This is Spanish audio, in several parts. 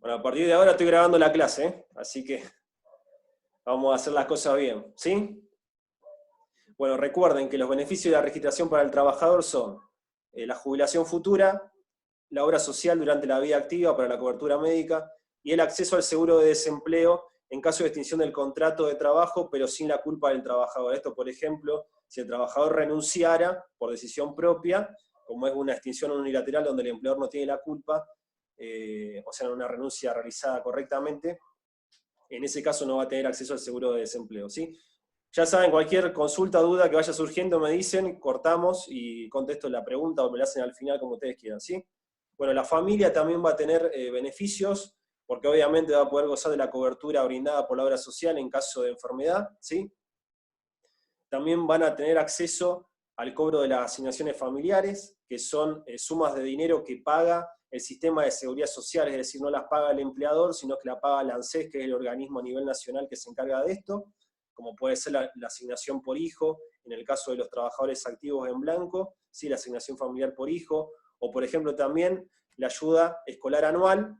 Bueno, a partir de ahora estoy grabando la clase, ¿eh? Así que vamos a hacer las cosas bien, ¿sí? Bueno, recuerden que los beneficios de la registración para el trabajador son la jubilación futura, la obra social durante la vida activa para la cobertura médica y el acceso al seguro de desempleo en caso de extinción del contrato de trabajo, pero sin la culpa del trabajador. Esto, por ejemplo, si el trabajador renunciara por decisión propia, como es una extinción unilateral donde el empleador no tiene la culpa, o sea, una renuncia realizada correctamente, en ese caso no va a tener acceso al seguro de desempleo, ¿sí? Ya saben, cualquier consulta, duda que vaya surgiendo me dicen, cortamos y contesto la pregunta o me la hacen al final como ustedes quieran, ¿sí? Bueno, la familia también va a tener beneficios, porque obviamente va a poder gozar de la cobertura brindada por la obra social en caso de enfermedad, ¿sí? También van a tener acceso al cobro de las asignaciones familiares, que son sumas de dinero que paga el sistema de seguridad social, es decir, no las paga el empleador, sino que la paga la ANSES, que es el organismo a nivel nacional que se encarga de esto, como puede ser la asignación por hijo, en el caso de los trabajadores activos en blanco, ¿sí? La asignación familiar por hijo, o por ejemplo también la ayuda escolar anual,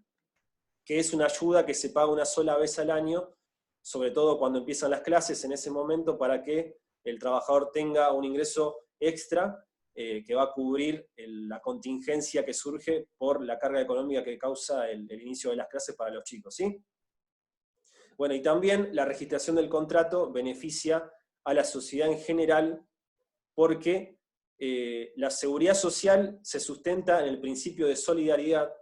que es una ayuda que se paga una sola vez al año, sobre todo cuando empiezan las clases en ese momento, para que el trabajador tenga un ingreso extra que va a cubrir la contingencia que surge por la carga económica que causa el inicio de las clases para los chicos, ¿sí? Bueno, y también la registración del contrato beneficia a la sociedad en general porque la seguridad social se sustenta en el principio de solidaridad,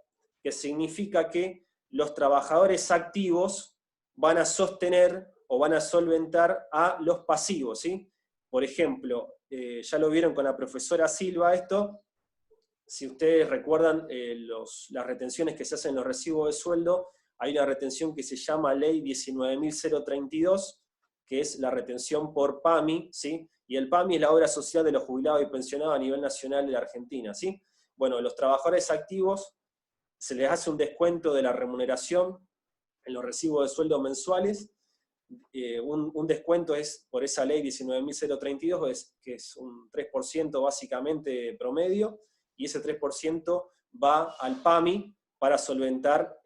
que significa que los trabajadores activos van a sostener o van a solventar a los pasivos, ¿sí? Por ejemplo, ya lo vieron con la profesora Silva esto, si ustedes recuerdan las retenciones que se hacen en los recibos de sueldo, hay una retención que se llama Ley 19.032, que es la retención por PAMI, ¿sí? Y el PAMI es la obra social de los jubilados y pensionados a nivel nacional de la Argentina, ¿sí? Bueno, los trabajadores activos se les hace un descuento de la remuneración en los recibos de sueldo mensuales. Un descuento es por esa ley 19.032, que es un 3% básicamente promedio, y ese 3% va al PAMI para solventar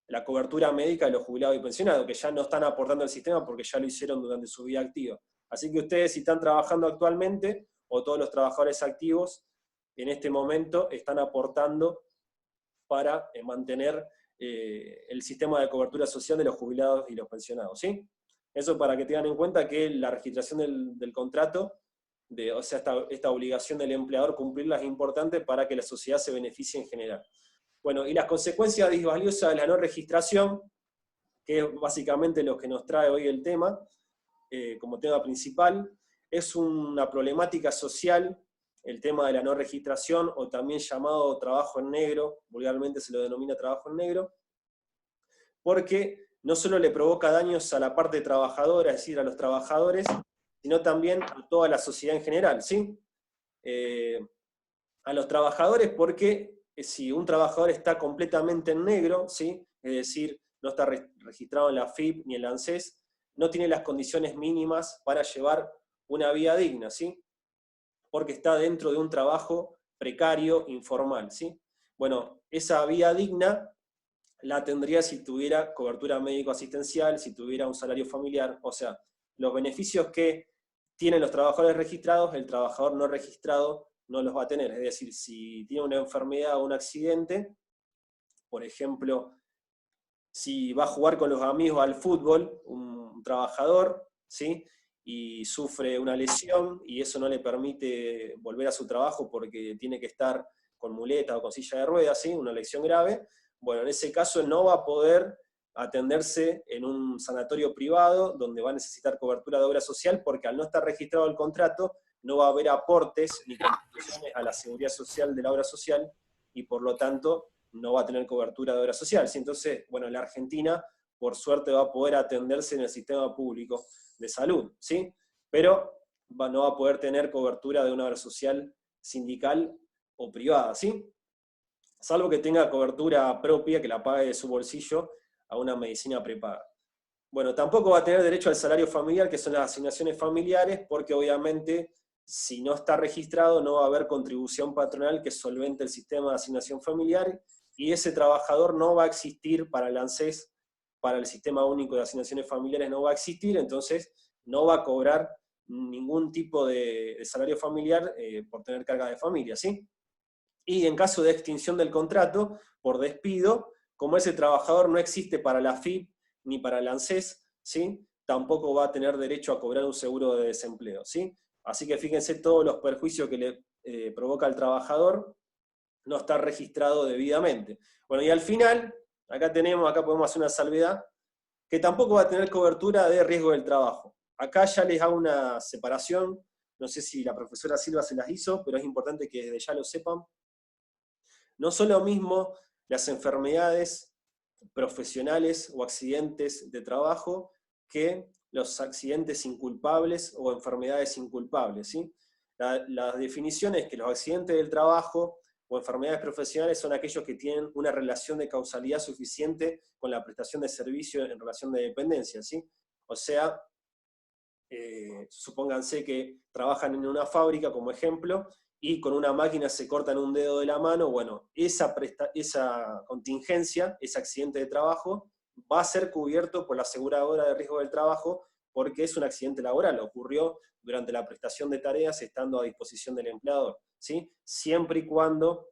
la cobertura médica de los jubilados y pensionados, que ya no están aportando al sistema porque ya lo hicieron durante su vida activa. Así que ustedes, si están trabajando actualmente, o todos los trabajadores activos, en este momento están aportando para mantener el sistema de cobertura social de los jubilados y los pensionados, ¿sí? Eso para que tengan en cuenta que la registración del contrato, o sea, esta obligación del empleador cumplirla es importante para que la sociedad se beneficie en general. Bueno, y las consecuencias disvaliosas de la no registración, que es básicamente lo que nos trae hoy el tema, como tema principal, es una problemática social, el tema de la no registración, o también llamado trabajo en negro, vulgarmente se lo denomina trabajo en negro, porque no solo le provoca daños a la parte trabajadora, es decir, a los trabajadores, sino también a toda la sociedad en general, ¿sí? A los trabajadores porque si un trabajador está completamente en negro, ¿sí? Es decir, no está registrado en la FIP ni en la ANSES, no tiene las condiciones mínimas para llevar una vida digna, ¿sí? Porque está dentro de un trabajo precario, informal, ¿sí? Bueno, esa vida digna la tendría si tuviera cobertura médico-asistencial, si tuviera un salario familiar, o sea, los beneficios que tienen los trabajadores registrados, el trabajador no registrado no los va a tener. Es decir, si tiene una enfermedad o un accidente, por ejemplo, si va a jugar con los amigos al fútbol, un trabajador, ¿sí? Y sufre una lesión y eso no le permite volver a su trabajo porque tiene que estar con muleta o con silla de ruedas, ¿sí? Una lesión grave, bueno, en ese caso no va a poder atenderse en un sanatorio privado donde va a necesitar cobertura de obra social porque al no estar registrado el contrato no va a haber aportes ni contribuciones a la seguridad social de la obra social y por lo tanto no va a tener cobertura de obra social. ¿Sí? Entonces, bueno, la Argentina, por suerte, va a poder atenderse en el sistema público de salud, ¿sí? Pero no va a poder tener cobertura de una obra social sindical o privada, ¿sí? Salvo que tenga cobertura propia, que la pague de su bolsillo a una medicina prepaga. Bueno, tampoco va a tener derecho al salario familiar, que son las asignaciones familiares, porque obviamente si no está registrado no va a haber contribución patronal que solvente el sistema de asignación familiar y ese trabajador no va a existir para el ANSES, para el Sistema Único de Asignaciones Familiares no va a existir, entonces no va a cobrar ningún tipo de salario familiar por tener carga de familia, ¿sí? Y en caso de extinción del contrato, por despido, como ese trabajador no existe para la AFIP ni para el ANSES, ¿sí? Tampoco va a tener derecho a cobrar un seguro de desempleo, ¿sí? Así que fíjense todos los perjuicios que le provoca al trabajador no estar registrado debidamente. Bueno, y al final, acá podemos hacer una salvedad, que tampoco va a tener cobertura de riesgo del trabajo. Acá ya les hago una separación, no sé si la profesora Silva se las hizo, pero es importante que desde ya lo sepan. No son lo mismo las enfermedades profesionales o accidentes de trabajo que los accidentes inculpables o enfermedades inculpables, ¿sí? La definición es que los accidentes del trabajo o enfermedades profesionales son aquellos que tienen una relación de causalidad suficiente con la prestación de servicio en relación de dependencia, ¿sí? O sea, supónganse que trabajan en una fábrica, como ejemplo, y con una máquina se cortan un dedo de la mano, bueno, esa contingencia, ese accidente de trabajo, va a ser cubierto por la aseguradora de riesgo del trabajo, porque es un accidente laboral, ocurrió durante la prestación de tareas estando a disposición del empleador, ¿sí? Siempre y cuando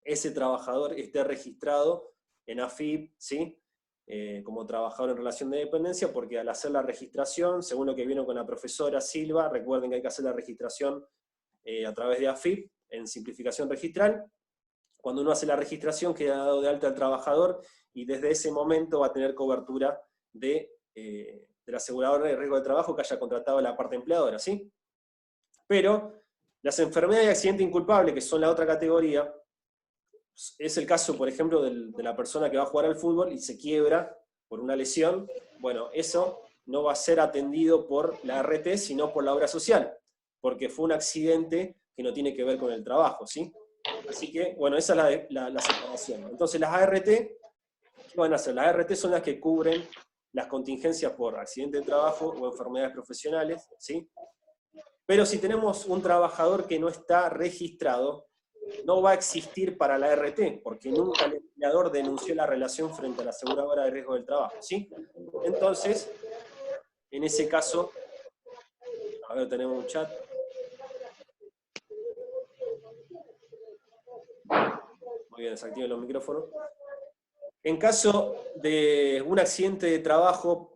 ese trabajador esté registrado en AFIP, ¿sí? Como trabajador en relación de dependencia, porque al hacer la registración, según lo que vieron con la profesora Silva, recuerden que hay que hacer la registración a través de AFIP, en simplificación registral. Cuando uno hace la registración, queda dado de alta al trabajador, y desde ese momento va a tener cobertura de la aseguradora de riesgo de trabajo que haya contratado la parte empleadora, ¿sí? Pero las enfermedades y accidente inculpable, que son la otra categoría, es el caso, por ejemplo, de la persona que va a jugar al fútbol y se quiebra por una lesión. Bueno, eso no va a ser atendido por la ART, sino por la obra social, porque fue un accidente que no tiene que ver con el trabajo, ¿sí? Así que, bueno, esa es la separación. Entonces, las ART, ¿qué van a hacer? Las ART son las que cubren las contingencias por accidente de trabajo o enfermedades profesionales, ¿sí? Pero si tenemos un trabajador que no está registrado, no va a existir para la ART, porque nunca el empleador denunció la relación frente a la aseguradora de riesgo del trabajo, ¿sí? Entonces, en ese caso, a ver, tenemos un chat. Muy bien, desactiven los micrófonos. En caso de un accidente de trabajo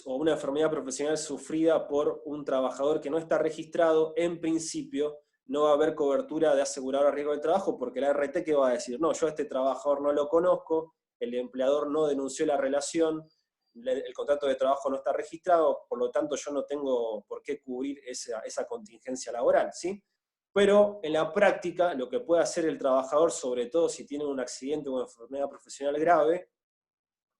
o una enfermedad profesional sufrida por un trabajador que no está registrado, en principio no va a haber cobertura de aseguradora de riesgo del trabajo, porque la RT, ¿qué va a decir? No, yo a este trabajador no lo conozco, el empleador no denunció la relación, el contrato de trabajo no está registrado, por lo tanto yo no tengo por qué cubrir esa contingencia laboral, ¿sí? Pero en la práctica, lo que puede hacer el trabajador, sobre todo si tiene un accidente o una enfermedad profesional grave,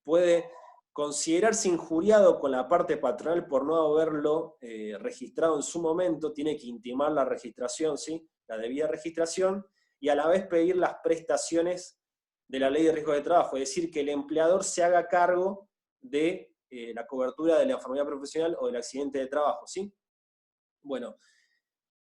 puede considerarse injuriado con la parte patronal por no haberlo registrado en su momento, tiene que intimar la registración, ¿sí? La debida registración, y a la vez pedir las prestaciones de la ley de riesgo de trabajo, es decir, que el empleador se haga cargo de la cobertura de la enfermedad profesional o del accidente de trabajo, ¿sí? Bueno,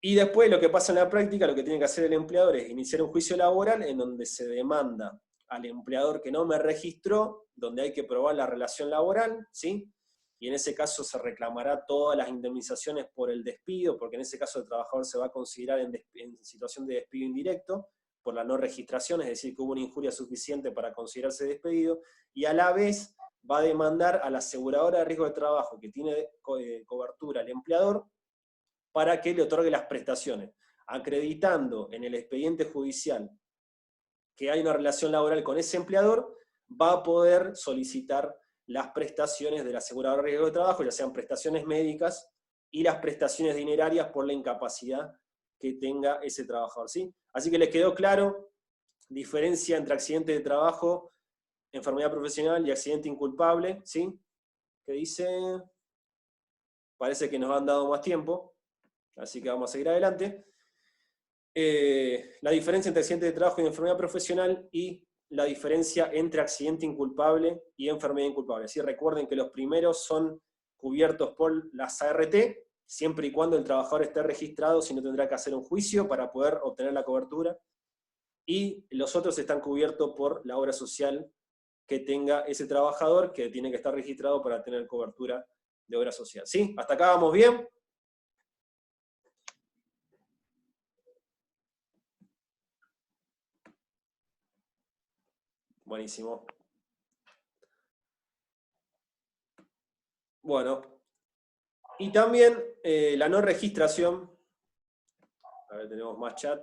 y después lo que pasa en la práctica, lo que tiene que hacer el empleador es iniciar un juicio laboral en donde se demanda al empleador que no me registró, donde hay que probar la relación laboral, ¿sí? Y en ese caso se reclamará todas las indemnizaciones por el despido, porque en ese caso el trabajador se va a considerar en situación de despido indirecto por la no registración, es decir, que hubo una injuria suficiente para considerarse despedido, y a la vez va a demandar a la aseguradora de riesgo de trabajo que tiene cobertura al empleador para que le otorgue las prestaciones, acreditando en el expediente judicial que hay una relación laboral con ese empleador, va a poder solicitar las prestaciones de la aseguradora de riesgo de trabajo, ya sean prestaciones médicas y las prestaciones dinerarias por la incapacidad que tenga ese trabajador, ¿sí? Así que les quedó claro, diferencia entre accidente de trabajo, enfermedad profesional y accidente inculpable, ¿sí? ¿Qué dice? Parece que nos han dado más tiempo, así que vamos a seguir adelante. La diferencia entre accidente de trabajo y enfermedad profesional, y la diferencia entre accidente inculpable y enfermedad inculpable. ¿Sí? Recuerden que los primeros son cubiertos por las ART, siempre y cuando el trabajador esté registrado, si no tendrá que hacer un juicio para poder obtener la cobertura. y los otros están cubiertos por la obra social que tenga ese trabajador, que tiene que estar registrado para tener cobertura de obra social. ¿Sí? ¿Hasta acá vamos bien? Buenísimo. Bueno, y también la no registración. A ver, tenemos más chat.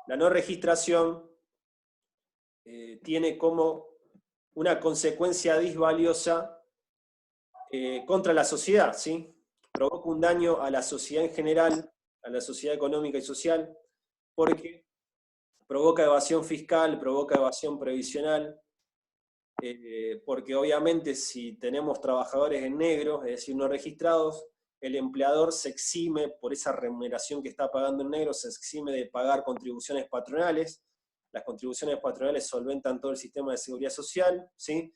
La no registración tiene como una consecuencia disvaliosa contra la sociedad, ¿sí? Provoca un daño a la sociedad en general, a la sociedad económica y social, porque provoca evasión fiscal, provoca evasión previsional, porque obviamente si tenemos trabajadores en negro, es decir, no registrados, el empleador se exime por esa remuneración que está pagando en negro, se exime de pagar contribuciones patronales. Las contribuciones patronales solventan todo el sistema de seguridad social, ¿sí?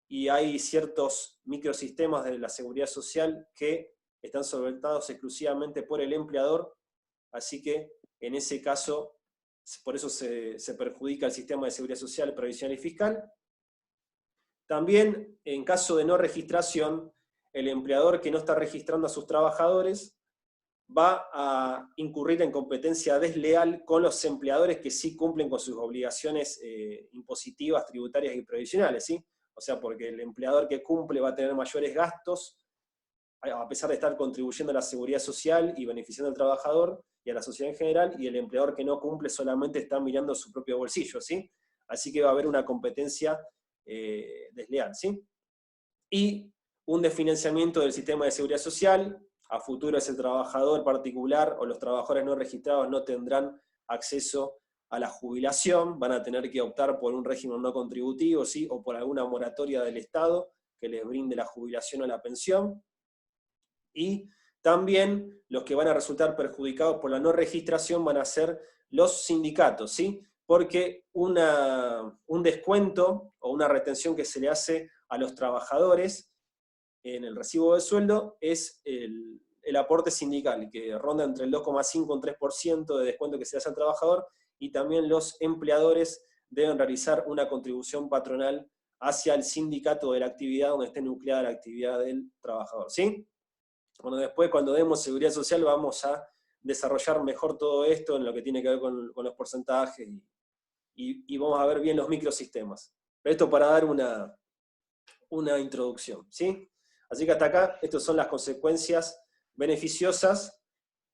Y hay ciertos microsistemas de la seguridad social que están solventados exclusivamente por el empleador, así que en ese caso, por eso se perjudica el sistema de seguridad social, previsional y fiscal. También, en caso de no registración, el empleador que no está registrando a sus trabajadores va a incurrir en competencia desleal con los empleadores que sí cumplen con sus obligaciones impositivas, tributarias y previsionales, ¿sí? O sea, porque el empleador que cumple va a tener mayores gastos, a pesar de estar contribuyendo a la seguridad social y beneficiando al trabajador y a la sociedad en general, y el empleador que no cumple solamente está mirando su propio bolsillo, ¿sí? Así que va a haber una competencia desleal, ¿sí? Y un desfinanciamiento del sistema de seguridad social. A futuro ese trabajador particular o los trabajadores no registrados no tendrán acceso a la jubilación, van a tener que optar por un régimen no contributivo, ¿sí? O por alguna moratoria del Estado que les brinde la jubilación o la pensión. Y también los que van a resultar perjudicados por la no registración van a ser los sindicatos, ¿sí? Porque un descuento o una retención que se le hace a los trabajadores en el recibo de sueldo es el aporte sindical, que ronda entre el 2,5 y un 3% de descuento que se hace al trabajador, y también los empleadores deben realizar una contribución patronal hacia el sindicato de la actividad donde esté nucleada la actividad del trabajador, ¿sí? Bueno, después cuando demos seguridad social vamos a desarrollar mejor todo esto en lo que tiene que ver con los porcentajes y vamos a ver bien los microsistemas. Esto para dar una introducción, ¿sí? Así que hasta acá, estas son las consecuencias beneficiosas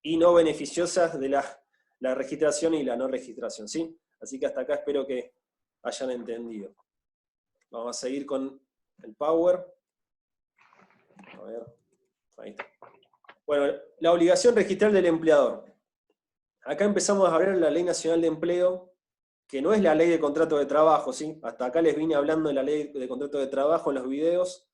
y no beneficiosas de la registración y la no registración, ¿sí? Así que hasta acá espero que hayan entendido. Vamos a seguir con el Power. A ver, ahí está. Bueno, la obligación registral del empleador. Acá empezamos a hablar de la Ley Nacional de Empleo, que no es la ley de contrato de trabajo, ¿sí? Hasta acá les vine hablando de la ley de contrato de trabajo en los videos,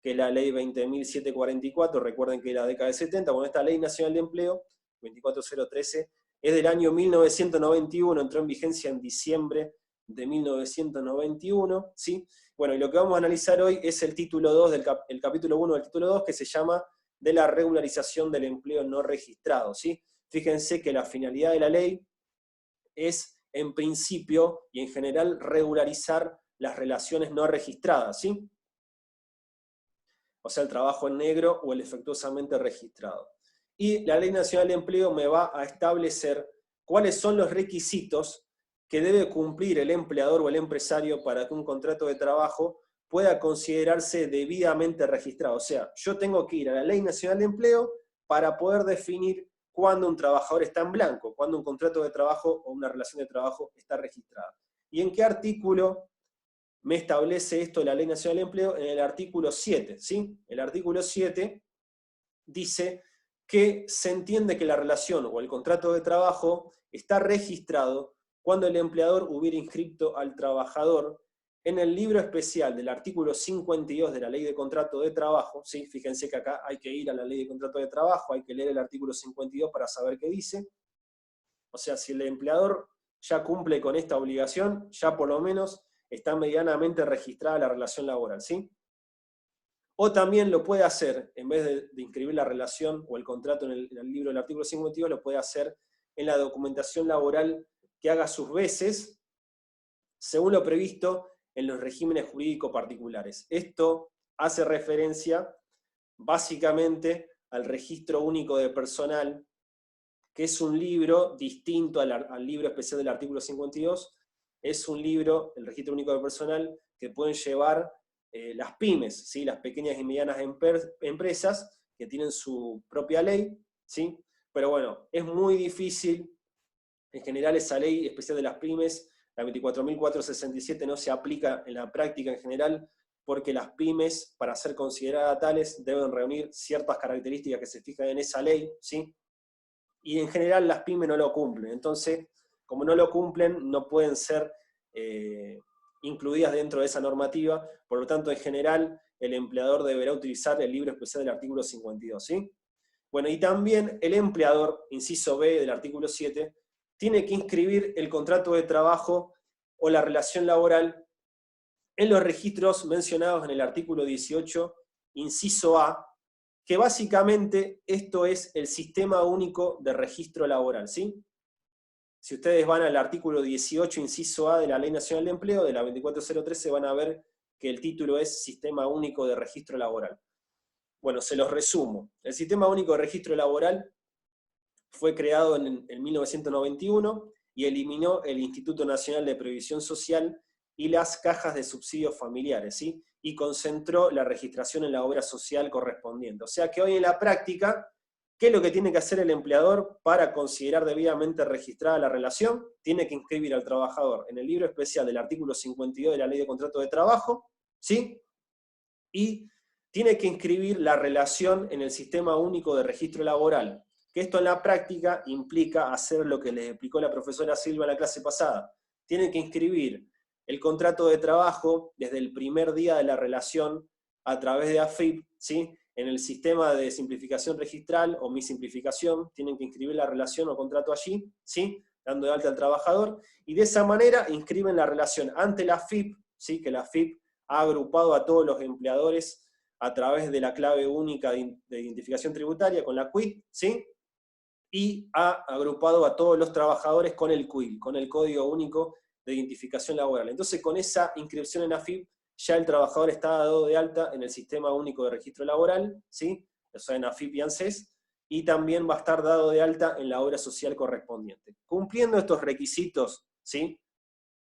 que es la ley 20.744, recuerden que era la década de 70, bueno, esta Ley Nacional de Empleo, 24013, es del año 1991, entró en vigencia en diciembre de 1991, ¿sí? Bueno, y lo que vamos a analizar hoy es el título 2, el capítulo 1 del título 2, que se llama de la regularización del empleo no registrado, ¿sí? Fíjense que la finalidad de la ley es, en principio y en general, regularizar las relaciones no registradas, ¿sí? O sea, el trabajo en negro o el efectuosamente registrado. Y la Ley Nacional de Empleo me va a establecer cuáles son los requisitos que debe cumplir el empleador o el empresario para que un contrato de trabajo pueda considerarse debidamente registrado. O sea, yo tengo que ir a la Ley Nacional de Empleo para poder definir cuándo un trabajador está en blanco, cuándo un contrato de trabajo o una relación de trabajo está registrada. ¿Y en qué artículo me establece esto la Ley Nacional de Empleo? En el artículo 7, ¿sí? El artículo 7 dice que se entiende que la relación o el contrato de trabajo está registrado cuando el empleador hubiera inscrito al trabajador en el libro especial del artículo 52 de la Ley de Contrato de Trabajo, ¿sí? Fíjense que acá hay que ir a la Ley de Contrato de Trabajo, hay que leer el artículo 52 para saber qué dice. O sea, si el empleador ya cumple con esta obligación, ya por lo menos está medianamente registrada la relación laboral, ¿sí? O también lo puede hacer, en vez de inscribir la relación o el contrato en el libro del artículo 52, lo puede hacer en la documentación laboral que haga sus veces, según lo previsto en los regímenes jurídicos particulares. Esto hace referencia básicamente al registro único de personal, que es un libro distinto al libro especial del artículo 52, es un libro, el registro único de personal, que pueden llevar las pymes, ¿sí? Las pequeñas y medianas empresas, que tienen su propia ley, ¿sí? Pero bueno, es muy difícil, en general esa ley especial de las pymes, la 24.467, no se aplica en la práctica en general, porque las pymes, para ser consideradas tales, deben reunir ciertas características que se fijan en esa ley, ¿sí? Y en general las pymes no lo cumplen. Entonces, como no lo cumplen, no pueden ser incluidas dentro de esa normativa, por lo tanto, en general, el empleador deberá utilizar el libro especial del artículo 52, ¿sí? Bueno, y también el empleador, inciso B del artículo 7, tiene que inscribir el contrato de trabajo o la relación laboral en los registros mencionados en el artículo 18, inciso A, que básicamente esto es el Sistema Único de Registro Laboral, ¿sí? Si ustedes van al artículo 18, inciso A de la Ley Nacional de Empleo, de la 24013, van a ver que el título es Sistema Único de Registro Laboral. Bueno, se los resumo. El Sistema Único de Registro Laboral fue creado en 1991 y eliminó el Instituto Nacional de Previsión Social y las cajas de subsidios familiares, ¿sí? Y concentró la registración en la obra social correspondiente. O sea que hoy en la práctica, ¿qué es lo que tiene que hacer el empleador para considerar debidamente registrada la relación? Tiene que inscribir al trabajador en el libro especial del artículo 52 de la Ley de Contrato de Trabajo, ¿sí? Y tiene que inscribir la relación en el Sistema Único de Registro Laboral, que esto en la práctica implica hacer lo que les explicó la profesora Silva en la clase pasada. Tienen que inscribir el contrato de trabajo desde el primer día de la relación a través de AFIP, ¿sí? En el sistema de simplificación registral o mi simplificación, tienen que inscribir la relación o contrato allí, ¿sí? Dando de alta al trabajador, y de esa manera inscriben la relación ante la AFIP, ¿sí? Que la AFIP ha agrupado a todos los empleadores a través de la clave única de identificación tributaria, con la CUIT, ¿sí? Y ha agrupado a todos los trabajadores con el CUIL, con el Código Único de Identificación Laboral. Entonces, con esa inscripción en AFIP, ya el trabajador está dado de alta en el Sistema Único de Registro Laboral, ¿sí? O sea, en AFIP y ANSES, y también va a estar dado de alta en la obra social correspondiente. Cumpliendo estos requisitos, ¿sí?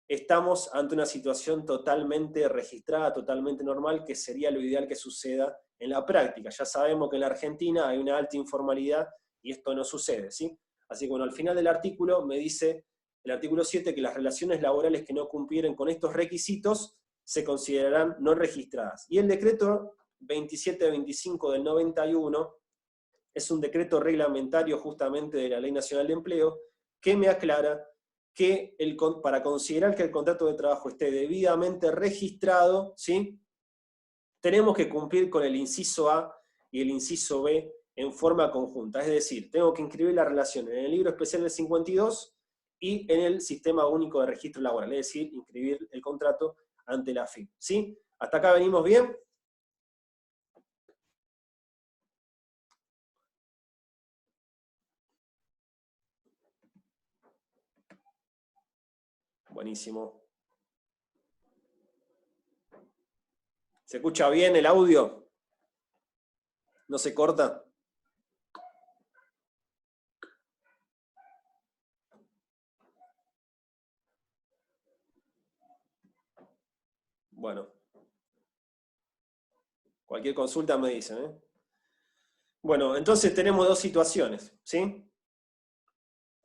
Estamos ante una situación totalmente registrada, totalmente normal, que sería lo ideal que suceda en la práctica. Ya sabemos que en la Argentina hay una alta informalidad y esto no sucede, ¿sí? Así que bueno, al final del artículo me dice el artículo 7 que las relaciones laborales que no cumplieren con estos requisitos se considerarán no registradas. Y el decreto 2725 del 91 es un decreto reglamentario justamente de la Ley Nacional de Empleo que me aclara que para considerar que el contrato de trabajo esté debidamente registrado, ¿sí? Tenemos que cumplir con el inciso A y el inciso B en forma conjunta. Es decir, tengo que inscribir la relación en el libro especial del 52 y en el Sistema Único de Registro Laboral, es decir, inscribir el contrato ante la AFIP, ¿sí? ¿Hasta acá venimos bien? Buenísimo. ¿Se escucha bien el audio? ¿No se corta? Bueno. Cualquier consulta me dicen, ¿eh? Bueno, entonces tenemos dos situaciones, ¿sí?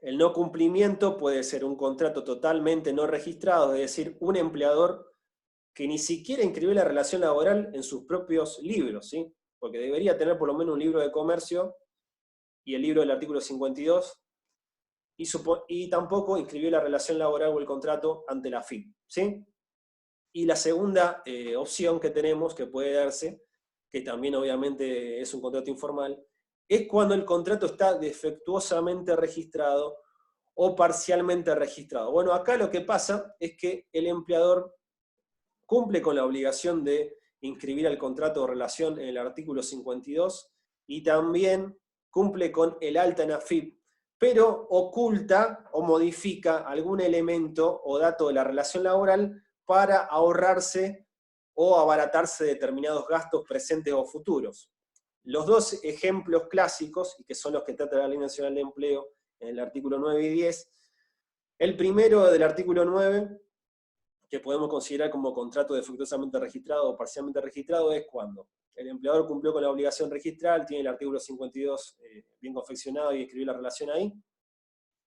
El no cumplimiento puede ser un contrato totalmente no registrado, es decir, un empleador que ni siquiera inscribió la relación laboral en sus propios libros, ¿sí? Porque debería tener por lo menos un libro de comercio y el libro del artículo 52, y tampoco inscribió la relación laboral o el contrato ante la AFIP, ¿sí? Y la segunda opción que tenemos, que puede darse, que también obviamente es un contrato informal, es cuando el contrato está defectuosamente registrado o parcialmente registrado. Bueno, acá lo que pasa es que el empleador cumple con la obligación de inscribir el contrato de relación en el artículo 52 y también cumple con el alta en AFIP, pero oculta o modifica algún elemento o dato de la relación laboral para ahorrarse o abaratarse determinados gastos presentes o futuros. Los dos ejemplos clásicos, y que son los que trata la Ley Nacional de Empleo en el artículo 9 y 10, el primero del artículo 9, que podemos considerar como contrato defectuosamente registrado o parcialmente registrado, es cuando el empleador cumplió con la obligación registral, tiene el artículo 52 bien confeccionado y escribió la relación ahí,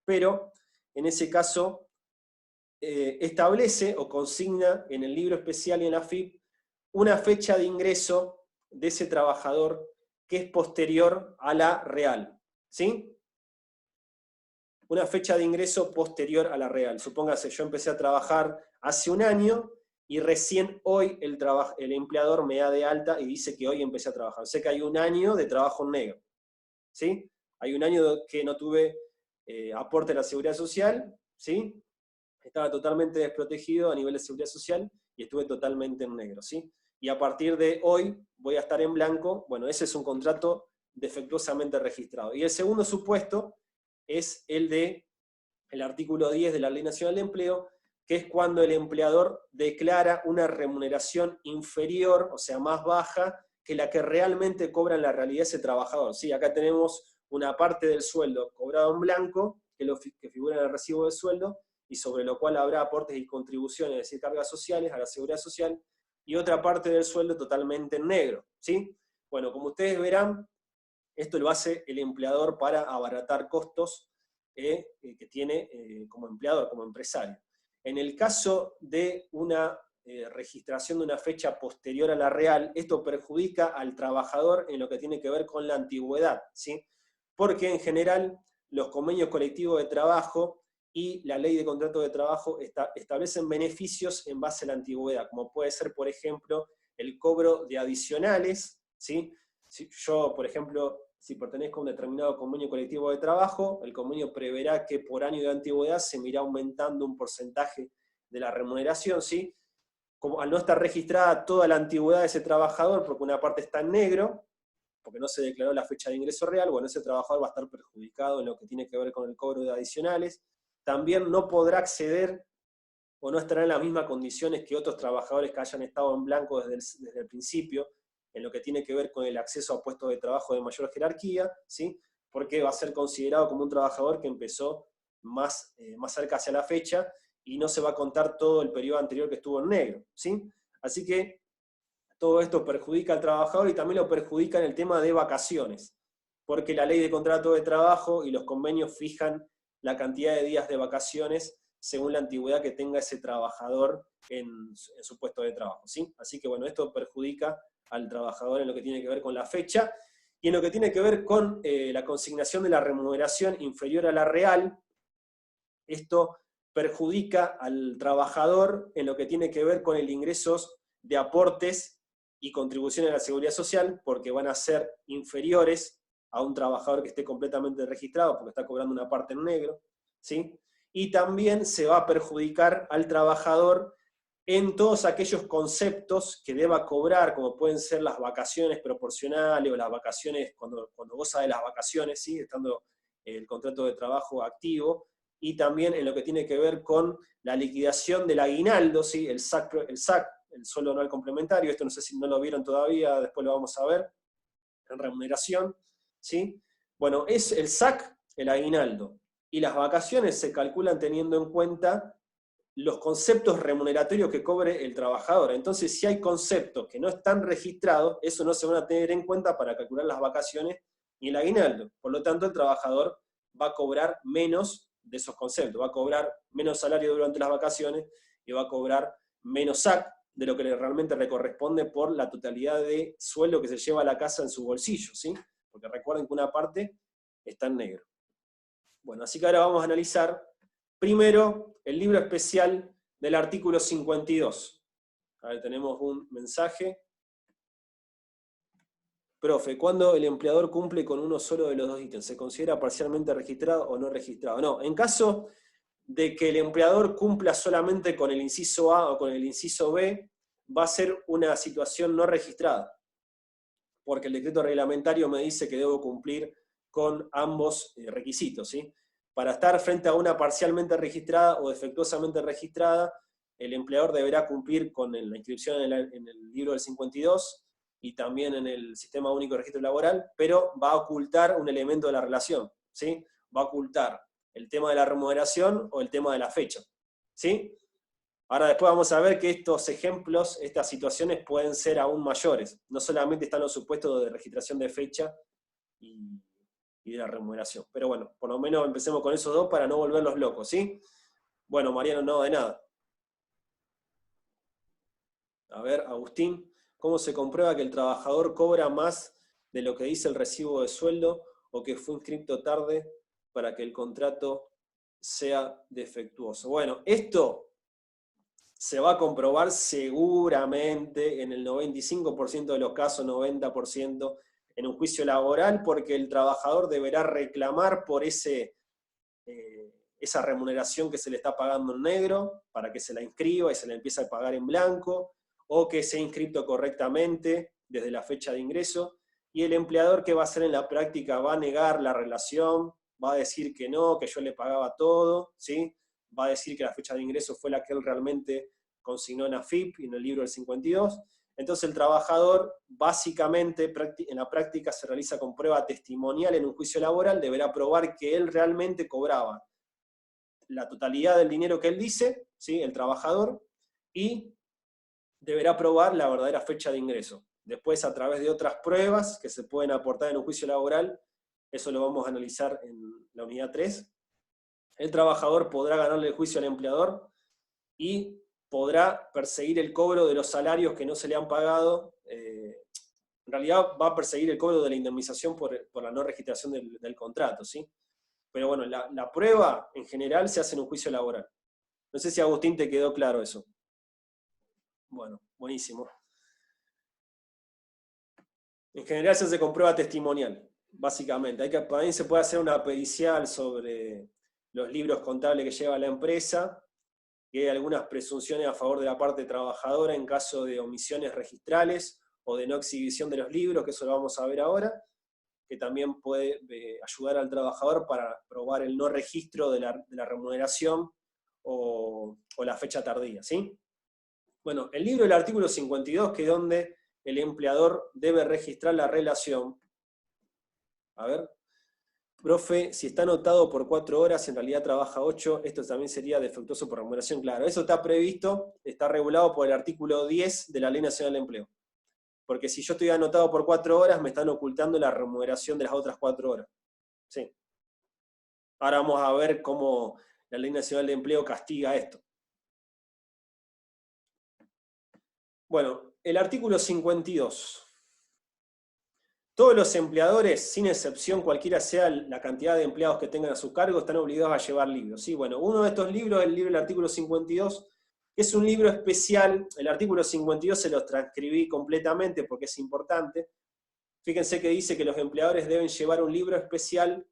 pero en ese caso establece o consigna en el libro especial y en la AFIP una fecha de ingreso de ese trabajador que es posterior a la real, ¿sí? Una fecha de ingreso posterior a la real. Supóngase, yo empecé a trabajar hace un año y recién hoy el empleador me da de alta y dice que hoy empecé a trabajar. Sé que hay un año de trabajo en negro, ¿sí? Hay un año que no tuve aporte a la seguridad social, ¿sí? Estaba totalmente desprotegido a nivel de seguridad social y estuve totalmente en negro, ¿sí? Y a partir de hoy voy a estar en blanco. Bueno, ese es un contrato defectuosamente registrado. Y el segundo supuesto es el de el artículo 10 de la Ley Nacional de Empleo, que es cuando el empleador declara una remuneración inferior, o sea, más baja, que la que realmente cobra en la realidad ese trabajador. ¿Sí? Acá tenemos una parte del sueldo cobrado en blanco, que figura en el recibo de sueldo, y sobre lo cual habrá aportes y contribuciones, es decir, cargas sociales a la seguridad social, y otra parte del sueldo totalmente en negro. ¿Sí? Bueno, como ustedes verán, esto lo hace el empleador para abaratar costos que tiene como empleador, como empresario. En el caso de una registración de una fecha posterior a la real, esto perjudica al trabajador en lo que tiene que ver con la antigüedad, ¿sí? Porque en general los convenios colectivos de trabajo y la ley de contrato de trabajo establecen beneficios en base a la antigüedad, como puede ser, por ejemplo, el cobro de adicionales, ¿sí? Si yo, por ejemplo, si pertenezco a un determinado convenio colectivo de trabajo, el convenio preverá que por año de antigüedad se me irá aumentando un porcentaje de la remuneración, ¿sí? Como al no estar registrada toda la antigüedad de ese trabajador, porque una parte está en negro, porque no se declaró la fecha de ingreso real, bueno, ese trabajador va a estar perjudicado en lo que tiene que ver con el cobro de adicionales. También no podrá acceder o no estará en las mismas condiciones que otros trabajadores que hayan estado en blanco desde el principio, en lo que tiene que ver con el acceso a puestos de trabajo de mayor jerarquía, ¿sí? Porque va a ser considerado como un trabajador que empezó más cerca hacia la fecha y no se va a contar todo el periodo anterior que estuvo en negro, ¿sí? Así que todo esto perjudica al trabajador y también lo perjudica en el tema de vacaciones, porque la ley de contrato de trabajo y los convenios fijan la cantidad de días de vacaciones según la antigüedad que tenga ese trabajador en su puesto de trabajo, ¿sí? Así que bueno, esto perjudica al trabajador en lo que tiene que ver con la fecha, y en lo que tiene que ver con la consignación de la remuneración inferior a la real, esto perjudica al trabajador en lo que tiene que ver con el ingresos de aportes y contribuciones a la seguridad social, porque van a ser inferiores a un trabajador que esté completamente registrado, porque está cobrando una parte en negro, ¿sí? Y también se va a perjudicar al trabajador en todos aquellos conceptos que deba cobrar, como pueden ser las vacaciones proporcionales o las vacaciones cuando goza de las vacaciones, ¿sí? Estando el contrato de trabajo activo, y también en lo que tiene que ver con la liquidación del aguinaldo, ¿sí? El SAC, el sueldo anual complementario, esto no sé si no lo vieron todavía, después lo vamos a ver, en remuneración, ¿sí? Bueno, es el SAC, el aguinaldo, y las vacaciones se calculan teniendo en cuenta los conceptos remuneratorios que cobre el trabajador. Entonces, si hay conceptos que no están registrados, eso no se van a tener en cuenta para calcular las vacaciones ni el aguinaldo. Por lo tanto, el trabajador va a cobrar menos de esos conceptos, va a cobrar menos salario durante las vacaciones y va a cobrar menos SAC de lo que realmente le corresponde por la totalidad de sueldo que se lleva a la casa en su bolsillo, ¿sí? Porque recuerden que una parte está en negro. Bueno, así que ahora vamos a analizar primero el libro especial del artículo 52. A ver, tenemos un mensaje. Profe, ¿cuándo el empleador cumple con uno solo de los dos ítems? ¿Se considera parcialmente registrado o no registrado? No, en caso de que el empleador cumpla solamente con el inciso A o con el inciso B, va a ser una situación no registrada, porque el decreto reglamentario me dice que debo cumplir con ambos requisitos, ¿sí? Para estar frente a una parcialmente registrada o defectuosamente registrada, el empleador deberá cumplir con la inscripción en el libro del 52 y también en el Sistema Único de Registro Laboral, pero va a ocultar un elemento de la relación, ¿sí? Va a ocultar el tema de la remuneración o el tema de la fecha, ¿sí? Ahora después vamos a ver que estos ejemplos, estas situaciones pueden ser aún mayores. No solamente están los supuestos de registración de fecha y de la remuneración. Pero bueno, por lo menos empecemos con esos dos para no volverlos locos, ¿sí? Bueno, Mariano, no, de nada. A ver, Agustín, ¿cómo se comprueba que el trabajador cobra más de lo que dice el recibo de sueldo o que fue inscrito tarde para que el contrato sea defectuoso? Bueno, esto se va a comprobar seguramente en el 95% de los casos, 90%, en un juicio laboral, porque el trabajador deberá reclamar por esa remuneración que se le está pagando en negro, para que se la inscriba y se la empiece a pagar en blanco, o que sea inscrito correctamente desde la fecha de ingreso, y el empleador, ¿qué va a hacer en la práctica? Va a negar la relación, va a decir que no, que yo le pagaba todo, ¿sí? Va a decir que la fecha de ingreso fue la que él realmente consignó en AFIP y en el libro del 52. Entonces el trabajador, básicamente, en la práctica se realiza con prueba testimonial en un juicio laboral, deberá probar que él realmente cobraba la totalidad del dinero que él dice, ¿sí? El trabajador, y deberá probar la verdadera fecha de ingreso. Después, a través de otras pruebas que se pueden aportar en un juicio laboral, eso lo vamos a analizar en la unidad 3, el trabajador podrá ganarle el juicio al empleador y podrá perseguir el cobro de los salarios que no se le han pagado. En realidad va a perseguir el cobro de la indemnización por la no registración del contrato, ¿sí? Pero bueno, la prueba en general se hace en un juicio laboral. No sé si, Agustín, te quedó claro eso. Bueno, buenísimo. En general se hace con prueba testimonial, básicamente. También se puede hacer una pericial sobre los libros contables que lleva la empresa, que hay algunas presunciones a favor de la parte trabajadora en caso de omisiones registrales o de no exhibición de los libros, que eso lo vamos a ver ahora, que también puede ayudar al trabajador para probar el no registro de la remuneración o la fecha tardía, ¿sí? Bueno, el libro del artículo 52, que es donde el empleador debe registrar la relación. A ver, profe, si está anotado por 4 horas, en realidad trabaja 8, esto también sería defectuoso por remuneración. Claro, eso está previsto, está regulado por el artículo 10 de la Ley Nacional de Empleo. Porque si yo estoy anotado por 4 horas, me están ocultando la remuneración de las otras 4 horas. Sí. Ahora vamos a ver cómo la Ley Nacional de Empleo castiga esto. Bueno, el artículo 52. Todos los empleadores, sin excepción, cualquiera sea la cantidad de empleados que tengan a su cargo, están obligados a llevar libros. ¿Sí? Bueno, uno de estos libros es el libro del artículo 52, que es un libro especial. El artículo 52 se los transcribí completamente porque es importante. Fíjense que dice que los empleadores deben llevar un libro especial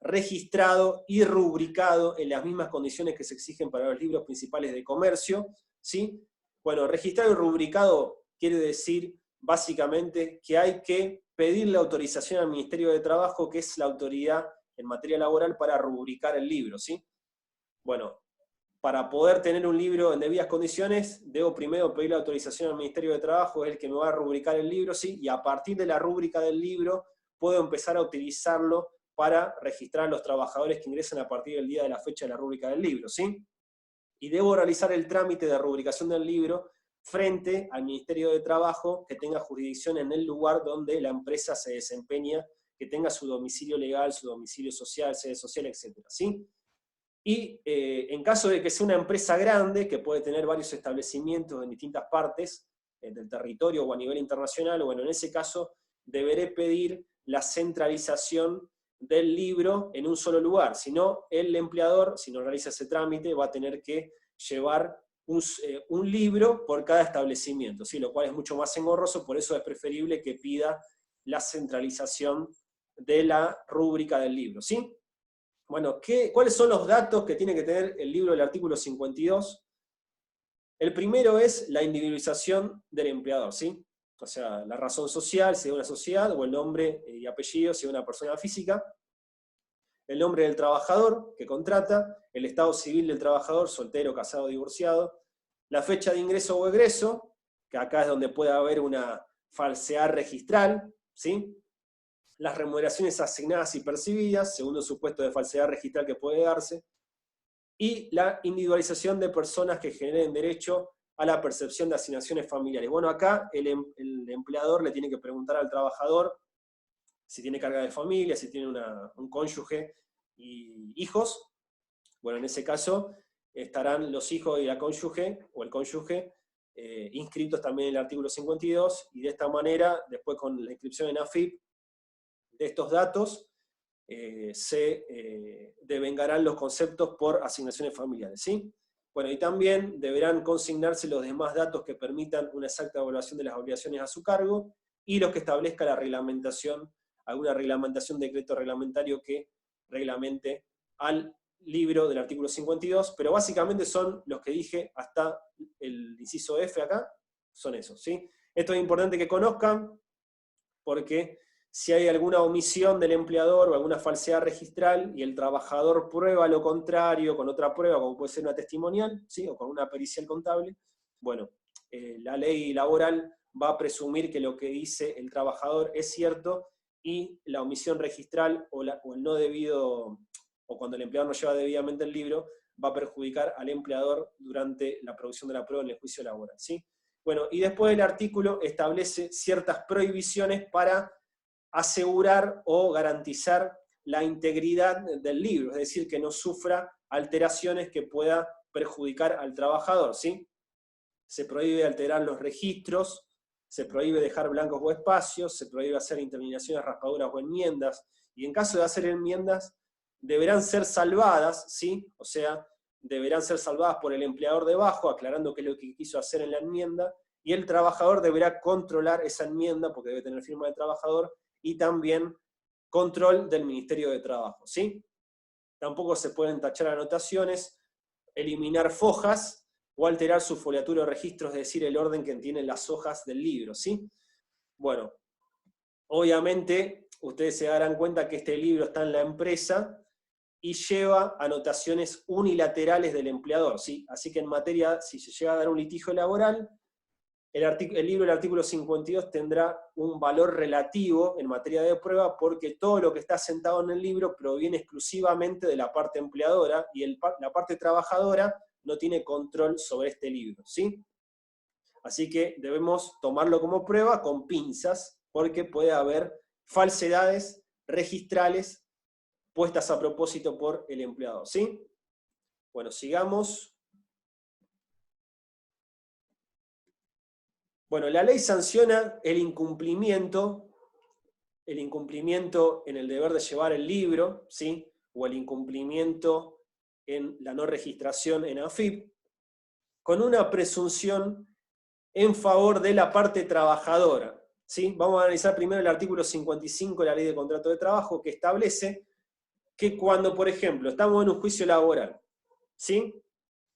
registrado y rubricado en las mismas condiciones que se exigen para los libros principales de comercio. ¿Sí? Bueno, registrado y rubricado quiere decir básicamente que hay que pedirle autorización al Ministerio de Trabajo, que es la autoridad en materia laboral, para rubricar el libro, ¿sí? Bueno, para poder tener un libro en debidas condiciones, debo primero pedir la autorización al Ministerio de Trabajo, es el que me va a rubricar el libro, ¿sí? Y a partir de la rúbrica del libro, puedo empezar a utilizarlo para registrar a los trabajadores que ingresan a partir del día de la fecha de la rúbrica del libro, ¿sí? Y debo realizar el trámite de rubricación del libro frente al Ministerio de Trabajo, que tenga jurisdicción en el lugar donde la empresa se desempeña, que tenga su domicilio legal, su domicilio social, sede social, etc. ¿Sí? Y en caso de que sea una empresa grande, que puede tener varios establecimientos en distintas partes del territorio o a nivel internacional, bueno, en ese caso deberé pedir la centralización del libro en un solo lugar. Si no, el empleador, si no realiza ese trámite, va a tener que llevar un libro por cada establecimiento, ¿sí? Lo cual es mucho más engorroso, por eso es preferible que pida la centralización de la rúbrica del libro, ¿sí? Bueno, ¿cuáles son los datos que tiene que tener el libro del artículo 52? El primero es la individualización del empleador, ¿sí? o sea, la razón social, si es una sociedad, o el nombre y apellido, si es una persona física, el nombre del trabajador que contrata, el estado civil del trabajador, soltero, casado, divorciado, la fecha de ingreso o egreso, que acá es donde puede haber una falsedad registral, ¿sí? Las remuneraciones asignadas y percibidas, segundo supuesto de falsedad registral que puede darse, y la individualización de personas que generen derecho a la percepción de asignaciones familiares. Bueno, acá el empleador le tiene que preguntar al trabajador si tiene carga de familia, si tiene un cónyuge y hijos. Bueno, en ese caso estarán los hijos y la cónyuge, o el cónyuge, inscritos también en el artículo 52, y de esta manera, después con la inscripción en AFIP de estos datos, se devengarán los conceptos por asignaciones familiares, ¿sí? Bueno, y también deberán consignarse los demás datos que permitan una exacta evaluación de las obligaciones a su cargo, y los que establezca la reglamentación, alguna reglamentación, decreto reglamentario que reglamente al libro del artículo 52, pero básicamente son los que dije hasta el inciso F acá, son esos, ¿sí? Esto es importante que conozcan, porque si hay alguna omisión del empleador o alguna falsedad registral y el trabajador prueba lo contrario con otra prueba, como puede ser una testimonial, ¿sí? O con una pericial contable, bueno, la ley laboral va a presumir que lo que dice el trabajador es cierto, y la omisión registral o el no debido, o cuando el empleador no lleva debidamente el libro, va a perjudicar al empleador durante la producción de la prueba en el juicio laboral, ¿sí? Bueno, y después el artículo establece ciertas prohibiciones para asegurar o garantizar la integridad del libro, es decir, que no sufra alteraciones que pueda perjudicar al trabajador, ¿sí? Se prohíbe alterar los registros, se prohíbe dejar blancos o espacios, se prohíbe hacer interminaciones, raspaduras o enmiendas, y en caso de hacer enmiendas, deberán ser salvadas, ¿sí? O sea, deberán ser salvadas por el empleador debajo, aclarando qué es lo que quiso hacer en la enmienda, y el trabajador deberá controlar esa enmienda, porque debe tener firma del trabajador, y también control del Ministerio de Trabajo, ¿sí? Tampoco se pueden tachar anotaciones, eliminar fojas o alterar su foliatura o registros, es decir, el orden que tienen las hojas del libro, ¿sí? Bueno, obviamente ustedes se darán cuenta que este libro está en la empresa y lleva anotaciones unilaterales del empleador, ¿sí? Así que en materia, si se llega a dar un litigio laboral, el libro del artículo 52 tendrá un valor relativo en materia de prueba, porque todo lo que está sentado en el libro proviene exclusivamente de la parte empleadora, y la parte trabajadora no tiene control sobre este libro, ¿sí? Así que debemos tomarlo como prueba con pinzas, porque puede haber falsedades registrales puestas a propósito por el empleador, ¿sí? Bueno, sigamos. Bueno, la ley sanciona el incumplimiento en el deber de llevar el libro, ¿sí? O el incumplimiento en la no registración en AFIP, con una presunción en favor de la parte trabajadora, ¿sí? Vamos a analizar primero el artículo 55 de la Ley de Contrato de Trabajo, que establece que cuando, por ejemplo, estamos en un juicio laboral, ¿sí?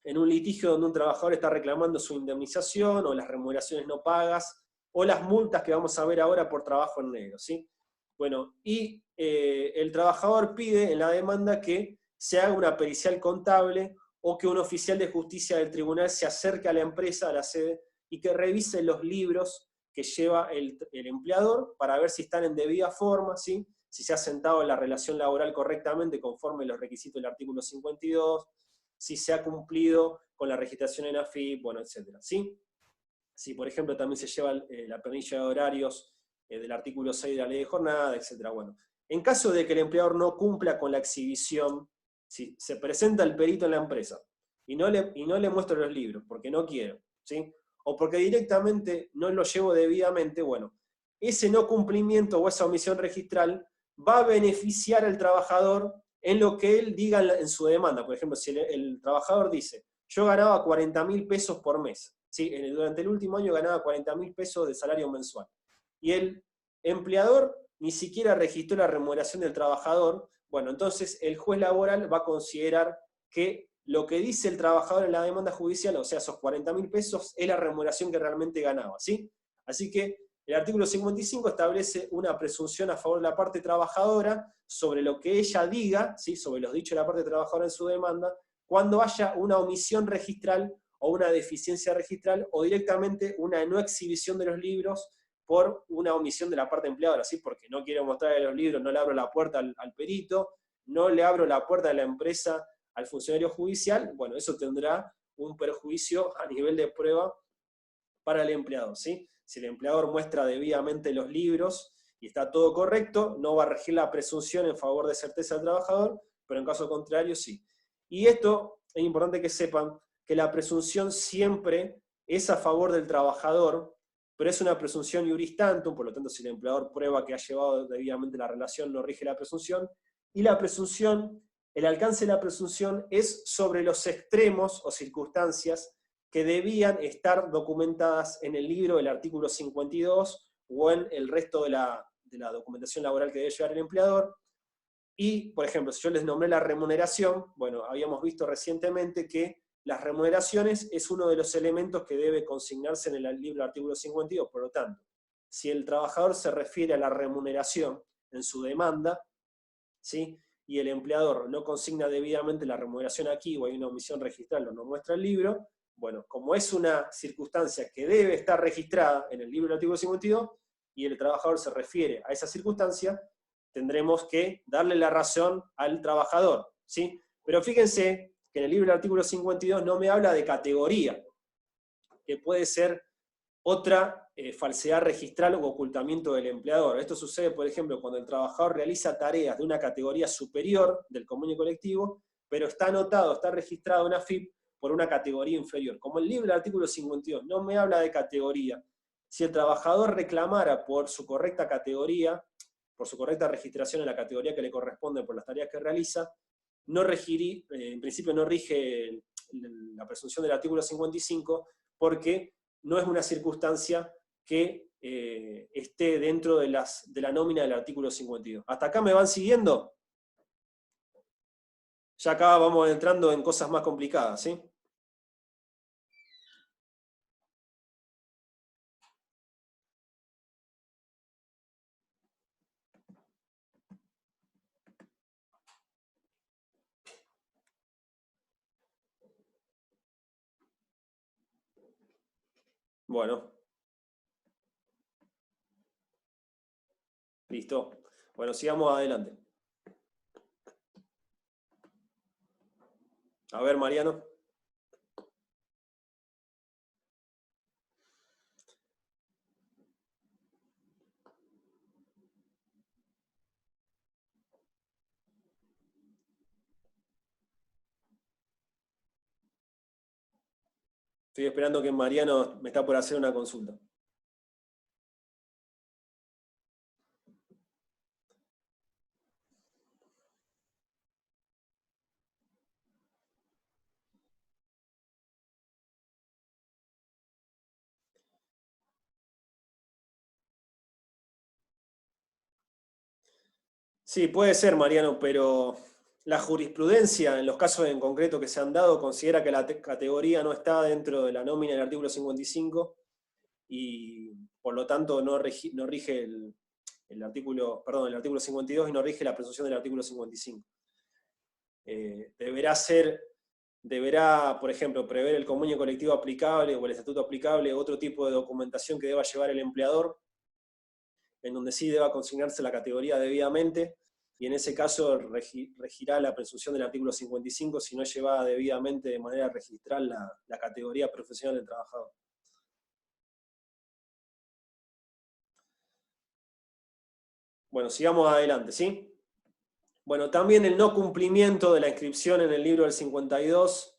En un litigio donde un trabajador está reclamando su indemnización, o las remuneraciones no pagas, o las multas que vamos a ver ahora por trabajo en negro, ¿sí? Bueno, y el trabajador pide en la demanda que se haga una pericial contable, o que un oficial de justicia del tribunal se acerque a la empresa, a la sede, y que revise los libros que lleva el empleador para ver si están en debida forma, ¿sí? Si se ha sentado en la relación laboral correctamente conforme los requisitos del artículo 52, si se ha cumplido con la registración en AFIP, bueno, etc. ¿Sí? Si, por ejemplo, también se lleva la planilla de horarios del artículo 6 de la ley de jornada, etc. Bueno, en caso de que el empleador no cumpla con la exhibición, si se presenta el perito en la empresa y no le muestra los libros porque no quiero, ¿sí? O porque directamente no lo llevo debidamente, bueno, ese no cumplimiento o esa omisión registral va a beneficiar al trabajador en lo que él diga en su demanda. Por ejemplo, si el trabajador dice, yo ganaba 40.000 pesos por mes, ¿sí? Durante el último año ganaba 40.000 pesos de salario mensual, y el empleador ni siquiera registró la remuneración del trabajador, bueno, entonces el juez laboral va a considerar que lo que dice el trabajador en la demanda judicial, o sea, esos 40.000 pesos, es la remuneración que realmente ganaba, ¿sí? Así que El artículo 55 establece una presunción a favor de la parte trabajadora sobre lo que ella diga, ¿sí? Sobre los dichos de la parte trabajadora en su demanda, cuando haya una omisión registral o una deficiencia registral, o directamente una no exhibición de los libros por una omisión de la parte empleadora, ¿sí? Porque no quiero mostrarle los libros, no le abro la puerta al perito, no le abro la puerta de la empresa al funcionario judicial, bueno, eso tendrá un perjuicio a nivel de prueba para el empleador, ¿sí? Si el empleador muestra debidamente los libros y está todo correcto, no va a regir la presunción en favor de certeza del trabajador, pero en caso contrario sí. Y esto es importante que sepan que la presunción siempre es a favor del trabajador, pero es una presunción iuris tantum, por lo tanto si el empleador prueba que ha llevado debidamente la relación, no rige la presunción, y la presunción, el alcance de la presunción es sobre los extremos o circunstancias que debían estar documentadas en el libro del artículo 52 o en el resto de la documentación laboral que debe llevar el empleador. Y, por ejemplo, si yo les nombré la remuneración, bueno, habíamos visto recientemente que las remuneraciones es uno de los elementos que debe consignarse en el libro del artículo 52, por lo tanto, si el trabajador se refiere a la remuneración en su demanda, ¿sí? Y el empleador no consigna debidamente la remuneración aquí, o hay una omisión registral o no muestra el libro, bueno, como es una circunstancia que debe estar registrada en el libro del artículo 52, y el trabajador se refiere a esa circunstancia, tendremos que darle la razón al trabajador, ¿sí? Pero fíjense que en el libro del artículo 52 no me habla de categoría, que puede ser otra falsedad registral o ocultamiento del empleador. Esto sucede, por ejemplo, cuando el trabajador realiza tareas de una categoría superior del convenio colectivo, pero está anotado, está registrado en AFIP por una categoría inferior. Como el libro del artículo 52 no me habla de categoría, si el trabajador reclamara por su correcta categoría, por su correcta registración en la categoría que le corresponde por las tareas que realiza, no regirí, en principio no rige la presunción del artículo 55, porque no es una circunstancia que esté dentro de la nómina del artículo 52. ¿Hasta acá me van siguiendo? Ya acá vamos entrando en cosas más complicadas, ¿sí? Bueno, listo. Bueno, sigamos adelante. A ver, Mariano. Estoy esperando que Mariano me está por hacer una consulta. Sí, puede ser, Mariano, pero la jurisprudencia, en los casos en concreto que se han dado, considera que la categoría no está dentro de la nómina del artículo 55 y por lo tanto no rige el artículo 52 y no rige la presunción del artículo 55. Deberá, por ejemplo, prever el convenio colectivo aplicable o el estatuto aplicable, otro tipo de documentación que deba llevar el empleador, en donde sí deba consignarse la categoría debidamente, y en ese caso regirá la presunción del artículo 55 si no lleva debidamente de manera registral la categoría profesional del trabajador. Bueno, sigamos adelante, ¿sí? Bueno, también el no cumplimiento de la inscripción en el libro del 52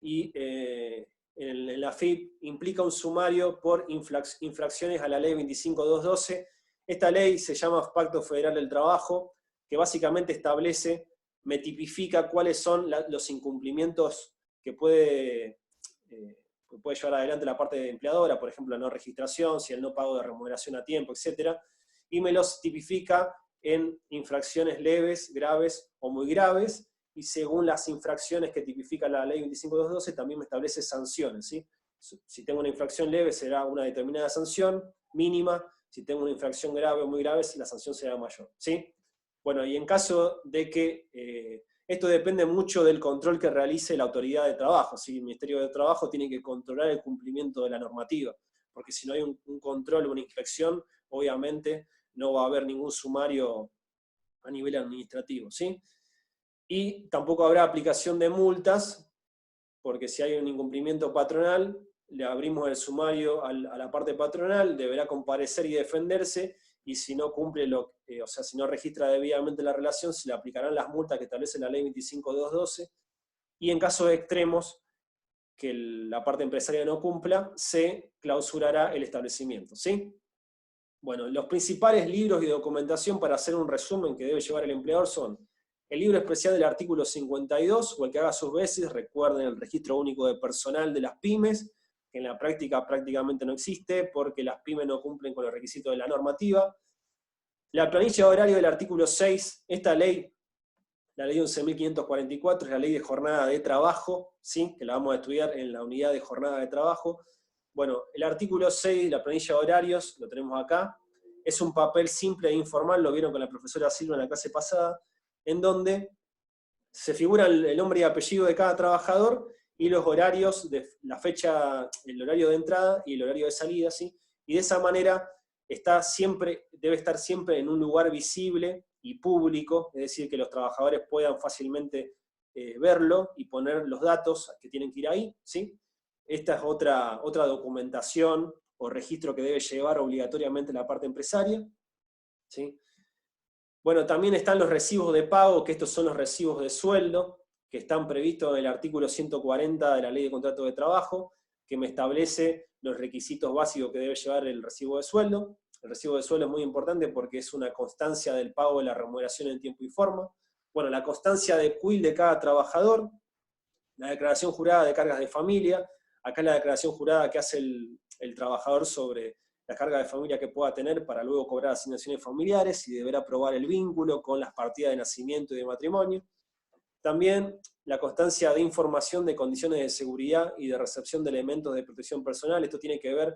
y en la FIP implica un sumario por infracciones a la ley 25.212. Esta ley se llama Pacto Federal del Trabajo, que básicamente establece, me tipifica cuáles son los incumplimientos que puede llevar adelante la parte empleadora, por ejemplo, la no registración, si el no pago de remuneración a tiempo, etc. Y me los tipifica en infracciones leves, graves o muy graves, y según las infracciones que tipifica la ley 25.212 también me establece sanciones, ¿sí? Si tengo una infracción leve será una determinada sanción mínima, Si tengo una infracción grave o muy grave, la sanción será mayor, ¿sí? Bueno, y en caso de que, esto depende mucho del control que realice la autoridad de trabajo, ¿sí? El Ministerio de Trabajo tiene que controlar el cumplimiento de la normativa, porque si no hay un control o una inspección, obviamente no va a haber ningún sumario a nivel administrativo, ¿sí? Y tampoco habrá aplicación de multas, porque si hay un incumplimiento patronal, le abrimos el sumario a la parte patronal, deberá comparecer y defenderse, y si no cumple, o sea, si no registra debidamente la relación, se le aplicarán las multas que establece la ley 25.212, y en casos extremos, que la parte empresaria no cumpla, se clausurará el establecimiento, ¿sí? Bueno, los principales libros y documentación para hacer un resumen que debe llevar el empleador son el libro especial del artículo 52, o el que haga sus veces, recuerden el registro único de personal de las pymes, que en la práctica prácticamente no existe, porque las pymes no cumplen con los requisitos de la normativa. La planilla de horario del artículo 6, esta ley, la ley 11.544, es la ley de jornada de trabajo, ¿sí? Que la vamos a estudiar en la unidad de jornada de trabajo. Bueno, el artículo 6, la planilla de horarios, lo tenemos acá, es un papel simple e informal, lo vieron con la profesora Silva en la clase pasada, en donde se figura el nombre y apellido de cada trabajador y los horarios, de la fecha, el horario de entrada y el horario de salida, ¿sí? Y de esa manera debe estar siempre en un lugar visible y público, es decir, que los trabajadores puedan fácilmente verlo y poner los datos que tienen que ir ahí, ¿sí? Esta es otra documentación o registro que debe llevar obligatoriamente la parte empresaria, ¿sí? Bueno, también están los recibos de pago, que estos son los recibos de sueldo, que están previstos en el artículo 140 de la Ley de Contrato de Trabajo, que me establece los requisitos básicos que debe llevar el recibo de sueldo. El recibo de sueldo es muy importante porque es una constancia del pago de la remuneración en tiempo y forma. Bueno, la constancia de CUIL de cada trabajador, la declaración jurada de cargas de familia, acá la declaración jurada que hace el trabajador sobre la carga de familia que pueda tener para luego cobrar asignaciones familiares, y deberá probar el vínculo con las partidas de nacimiento y de matrimonio. También la constancia de información de condiciones de seguridad y de recepción de elementos de protección personal. Esto tiene que ver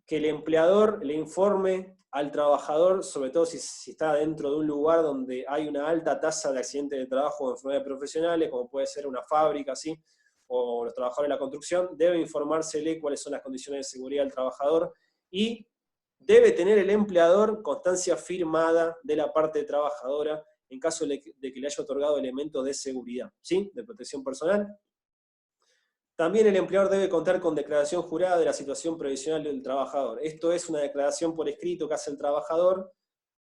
que el empleador le informe al trabajador, sobre todo si está dentro de un lugar donde hay una alta tasa de accidentes de trabajo o enfermedades profesionales, como puede ser una fábrica, ¿sí? O los trabajadores de la construcción, debe informársele cuáles son las condiciones de seguridad del trabajador, y debe tener el empleador constancia firmada de la parte trabajadora en caso de que le haya otorgado elementos de seguridad, ¿sí? De protección personal. También el empleador debe contar con declaración jurada de la situación previsional del trabajador. Esto es una declaración por escrito que hace el trabajador,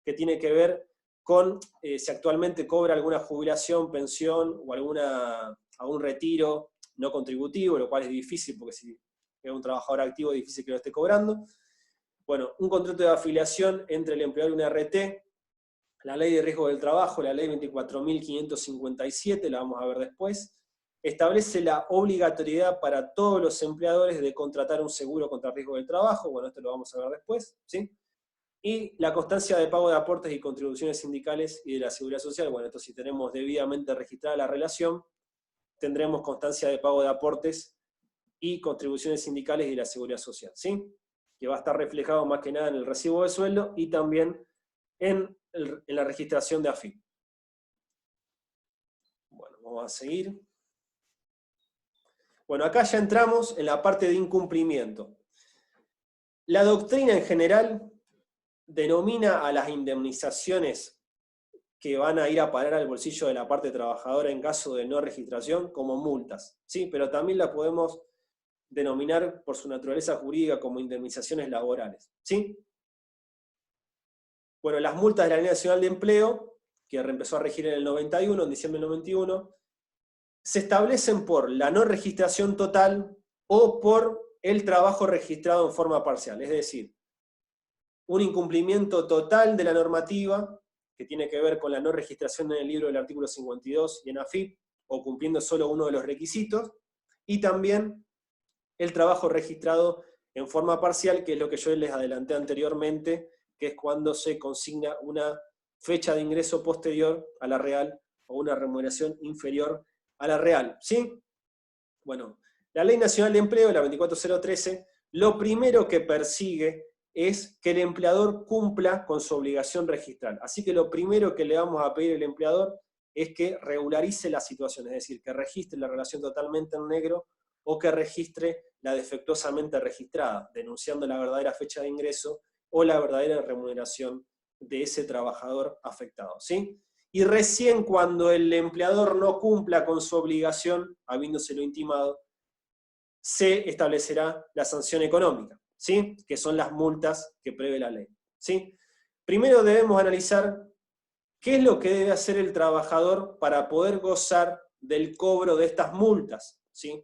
que tiene que ver con si actualmente cobra alguna jubilación, pensión o algún retiro no contributivo, lo cual es difícil porque si es un trabajador activo es difícil que lo esté cobrando. Bueno, un contrato de afiliación entre el empleador y una RT, la ley de riesgo del trabajo, la ley 24.557, la vamos a ver después, establece la obligatoriedad para todos los empleadores de contratar un seguro contra riesgo del trabajo, bueno, esto lo vamos a ver después, ¿sí? Y la constancia de pago de aportes y contribuciones sindicales y de la seguridad social, bueno, esto si tenemos debidamente registrada la relación, tendremos constancia de pago de aportes y contribuciones sindicales y de la seguridad social, ¿sí? Que va a estar reflejado más que nada en el recibo de sueldo y también en la registración de AFIP. Bueno, vamos a seguir. Bueno, acá ya entramos en la parte de incumplimiento. La doctrina en general denomina a las indemnizaciones que van a ir a parar al bolsillo de la parte trabajadora en caso de no registración como multas, ¿sí? Pero también la podemos denominar por su naturaleza jurídica como indemnizaciones laborales, ¿sí? Bueno, las multas de la Ley Nacional de Empleo, que empezó a regir en el 91, en diciembre del 91, se establecen por la no registración total o por el trabajo registrado en forma parcial, es decir, un incumplimiento total de la normativa, que tiene que ver con la no registración en el libro del artículo 52 y en AFIP, o cumpliendo solo uno de los requisitos, y también el trabajo registrado en forma parcial, que es lo que yo les adelanté anteriormente, que es cuando se consigna una fecha de ingreso posterior a la real o una remuneración inferior a la real, ¿sí? Bueno, la Ley Nacional de Empleo, la 24013, lo primero que persigue es que el empleador cumpla con su obligación registral. Así que lo primero que le vamos a pedir al empleador es que regularice la situación, es decir, que registre la relación totalmente en negro o que registre la defectuosamente registrada, denunciando la verdadera fecha de ingreso o la verdadera remuneración de ese trabajador afectado, ¿sí? Y recién cuando el empleador no cumpla con su obligación, habiéndoselo intimado, se establecerá la sanción económica, ¿sí? Que son las multas que prevé la ley, ¿sí? Primero debemos analizar qué es lo que debe hacer el trabajador para poder gozar del cobro de estas multas, ¿sí?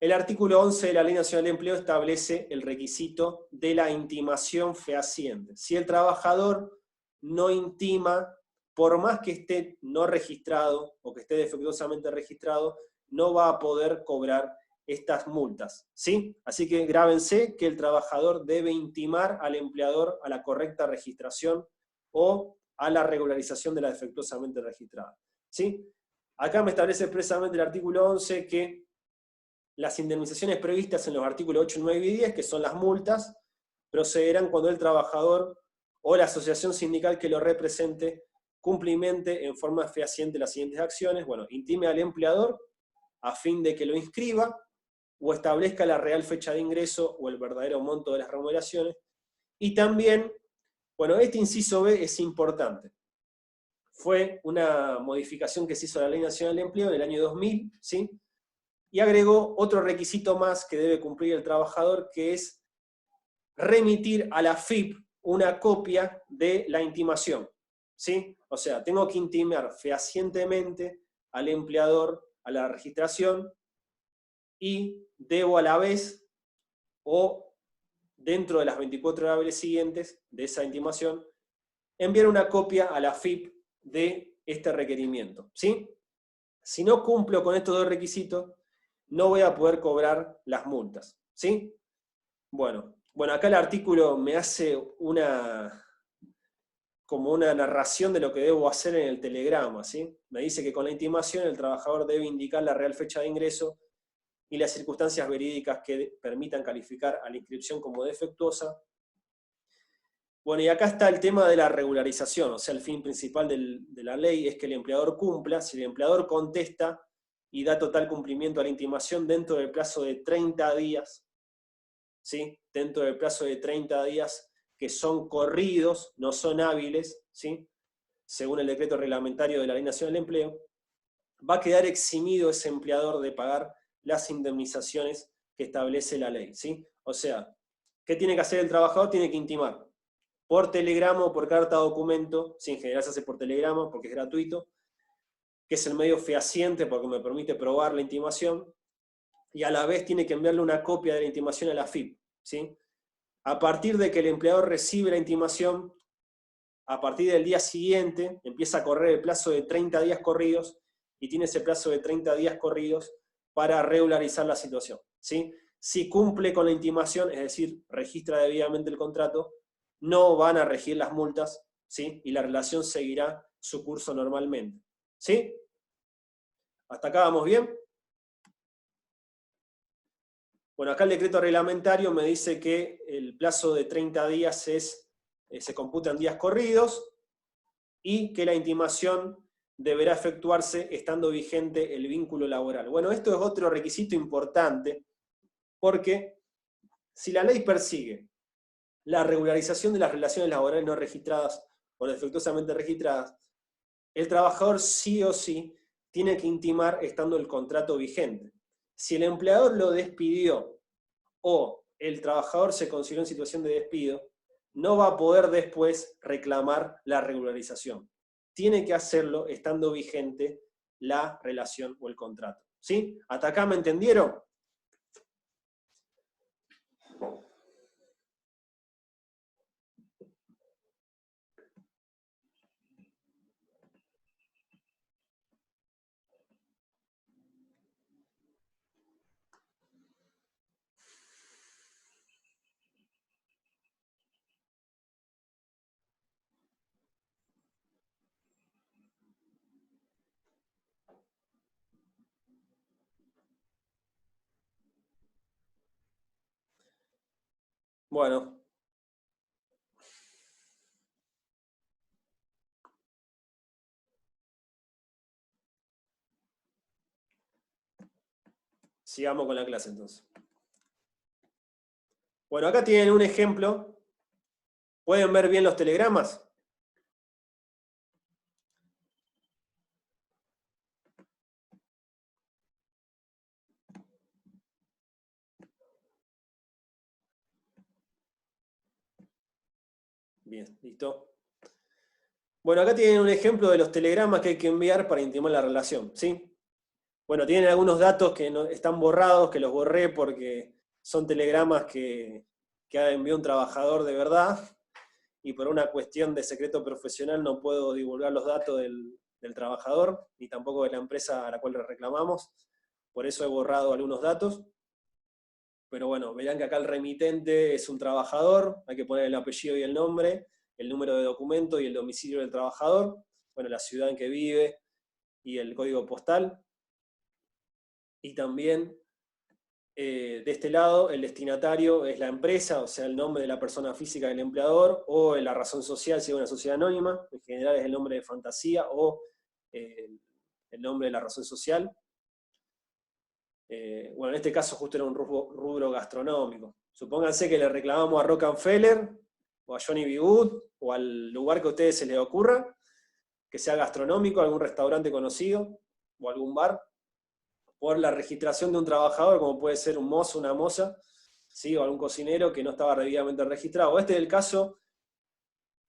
El artículo 11 de la Ley Nacional de Empleo establece el requisito de la intimación fehaciente. Si el trabajador no intima, por más que esté no registrado o que esté defectuosamente registrado, no va a poder cobrar estas multas, ¿sí? Así que grábense que el trabajador debe intimar al empleador a la correcta registración o a la regularización de la defectuosamente registrada, ¿sí? Acá me establece expresamente el artículo 11 que las indemnizaciones previstas en los artículos 8, 9 y 10, que son las multas, procederán cuando el trabajador o la asociación sindical que lo represente cumplimente en forma fehaciente las siguientes acciones. Bueno, intime al empleador a fin de que lo inscriba o establezca la real fecha de ingreso o el verdadero monto de las remuneraciones. Y también, bueno, este inciso B es importante. Fue una modificación que se hizo a la Ley Nacional de Empleo en el año 2000, ¿sí? Y agregó otro requisito más que debe cumplir el trabajador, que es remitir a la FIP una copia de la intimación, ¿sí? O sea, tengo que intimar fehacientemente al empleador a la registración y debo a la vez, o dentro de las 24 horas hábiles siguientes de esa intimación, enviar una copia a la FIP de este requerimiento, ¿sí? Si no cumplo con estos dos requisitos, no voy a poder cobrar las multas, ¿sí? Bueno, acá el artículo me hace como una narración de lo que debo hacer en el telegrama, ¿sí? Me dice que con la intimación el trabajador debe indicar la real fecha de ingreso y las circunstancias verídicas que permitan calificar a la inscripción como defectuosa. Bueno, y acá está el tema de la regularización, o sea, el fin principal de la ley es que el empleador cumpla. Si el empleador contesta y da total cumplimiento a la intimación dentro del plazo de 30 días, ¿sí? Dentro del plazo de 30 días que son corridos, no son hábiles, ¿sí? Según el decreto reglamentario de la Ley Nacional de Empleo, va a quedar eximido ese empleador de pagar las indemnizaciones que establece la ley, ¿sí? O sea, ¿qué tiene que hacer el trabajador? Tiene que intimar por telegrama o por carta documento, ¿sí? En general se hace por telegrama porque es gratuito, que es el medio fehaciente porque me permite probar la intimación, y a la vez tiene que enviarle una copia de la intimación a la FIP, ¿sí? A partir de que el empleador recibe la intimación, a partir del día siguiente empieza a correr el plazo de 30 días corridos y tiene ese plazo de 30 días corridos para regularizar la situación, ¿sí? Si cumple con la intimación, es decir, registra debidamente el contrato, no van a regir las multas, ¿sí? Y la relación seguirá su curso normalmente, ¿sí? ¿Hasta acá vamos bien? Bueno, acá el decreto reglamentario me dice que el plazo de 30 días se computa en días corridos y que la intimación deberá efectuarse estando vigente el vínculo laboral. Bueno, esto es otro requisito importante porque si la ley persigue la regularización de las relaciones laborales no registradas o defectuosamente registradas, el trabajador sí o sí tiene que intimar estando el contrato vigente. Si el empleador lo despidió o el trabajador se consideró en situación de despido, no va a poder después reclamar la regularización. Tiene que hacerlo estando vigente la relación o el contrato, ¿sí? ¿Hasta acá me entendieron? Bueno, sigamos con la clase entonces. Bueno, acá tienen un ejemplo. ¿Pueden ver bien los telegramas? Bien, listo. Bueno, acá tienen un ejemplo de los telegramas que hay que enviar para intimar la relación, ¿sí? Bueno, tienen algunos datos que no, están borrados, que los borré porque son telegramas que ha enviado un trabajador de verdad, y por una cuestión de secreto profesional no puedo divulgar los datos del trabajador, ni tampoco de la empresa a la cual le reclamamos. Por eso he borrado algunos datos. Pero bueno, verán que acá el remitente es un trabajador, hay que poner el apellido y el nombre, el número de documento y el domicilio del trabajador, bueno, la ciudad en que vive y el código postal. Y también, de este lado, el destinatario es la empresa, o sea, el nombre de la persona física del empleador, o la razón social si es una sociedad anónima, en general es el nombre de fantasía, o el nombre de la razón social. Bueno, en este caso justo era un rubro gastronómico. Supónganse que le reclamamos a Rockefeller, o a Johnny B. Good, o al lugar que a ustedes se les ocurra, que sea gastronómico, algún restaurante conocido, o algún bar, por la registración de un trabajador, como puede ser un mozo, una moza, ¿sí? O algún cocinero que no estaba debidamente registrado. Este es el caso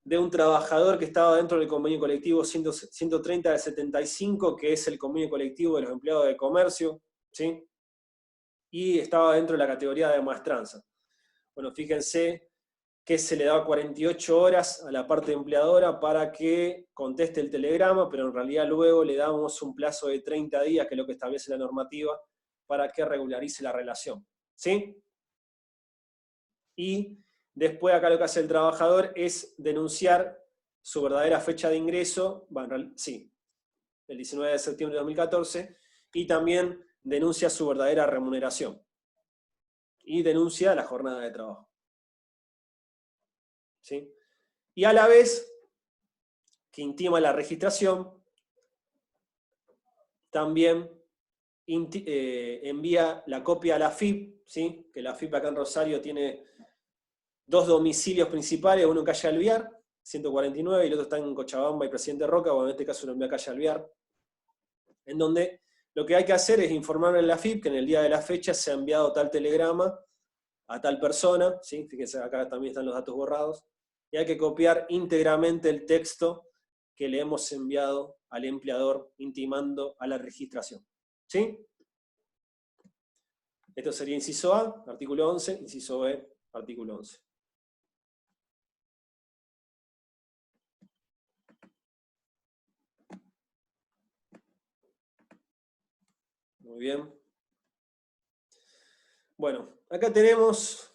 de un trabajador que estaba dentro del convenio colectivo 130 del 75, que es el convenio colectivo de los empleados de comercio, ¿sí? Y estaba dentro de la categoría de maestranza. Bueno, fíjense que se le da 48 horas a la parte empleadora para que conteste el telegrama, pero en realidad luego le damos un plazo de 30 días, que es lo que establece la normativa, para que regularice la relación. ¿Sí? Y después acá lo que hace el trabajador es denunciar su verdadera fecha de ingreso, bueno, sí, el 19 de septiembre de 2014, y también denuncia su verdadera remuneración. Y denuncia la jornada de trabajo. ¿Sí? Y a la vez que intima la registración, también envía la copia a la AFIP, ¿sí? Que la AFIP acá en Rosario tiene dos domicilios principales, uno en calle Alvear, 149, y el otro está en Cochabamba y Presidente Roca, o en este caso lo envía a calle Alvear, en donde lo que hay que hacer es informarle a la AFIP que en el día de la fecha se ha enviado tal telegrama a tal persona, ¿sí? Fíjense, acá también están los datos borrados, y hay que copiar íntegramente el texto que le hemos enviado al empleador intimando a la registración. ¿Sí? Esto sería inciso A, artículo 11, inciso B, artículo 11. Muy bien. Bueno, acá tenemos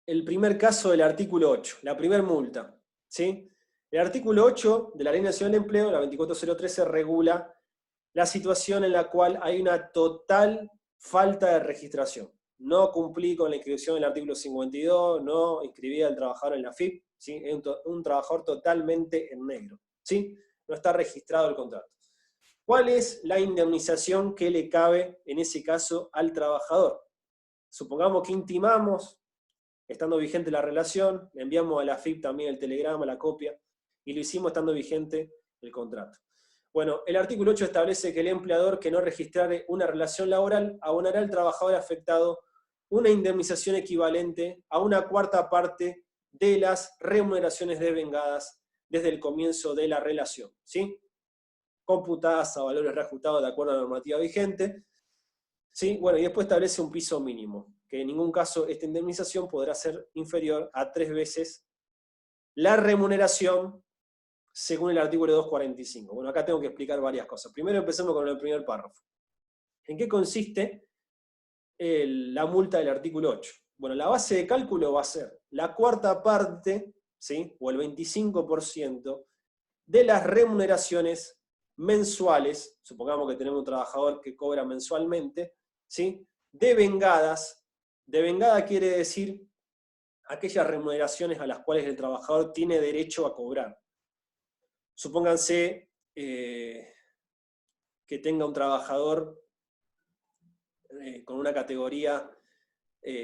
el primer caso del artículo 8, la primera multa. ¿Sí? El artículo 8 de la Ley Nacional de Empleo, la 24013, regula la situación en la cual hay una total falta de registración. No cumplí con la inscripción del artículo 52, no inscribí al trabajador en la FIP, ¿sí? Es un trabajador totalmente en negro, ¿sí? No está registrado el contrato. ¿Cuál es la indemnización que le cabe en ese caso al trabajador? Supongamos que intimamos, estando vigente la relación, le enviamos a la FIP también el telegrama, la copia, y lo hicimos estando vigente el contrato. Bueno, el artículo 8 establece que el empleador que no registrare una relación laboral abonará al trabajador afectado una indemnización equivalente a una cuarta parte de las remuneraciones devengadas desde el comienzo de la relación, ¿sí? Computadas a valores reajustados de acuerdo a la normativa vigente, ¿sí? Bueno, y después establece un piso mínimo, que en ningún caso esta indemnización podrá ser inferior a 3 veces la remuneración según el artículo 245. Bueno, acá tengo que explicar varias cosas. Primero empecemos con el primer párrafo. ¿En qué consiste la multa del artículo 8? Bueno, la base de cálculo va a ser la cuarta parte, ¿sí? O el 25% de las remuneraciones mensuales, supongamos que tenemos un trabajador que cobra mensualmente, ¿sí? Devengadas. Devengada quiere decir aquellas remuneraciones a las cuales el trabajador tiene derecho a cobrar. Supónganse que tenga un trabajador con una categoría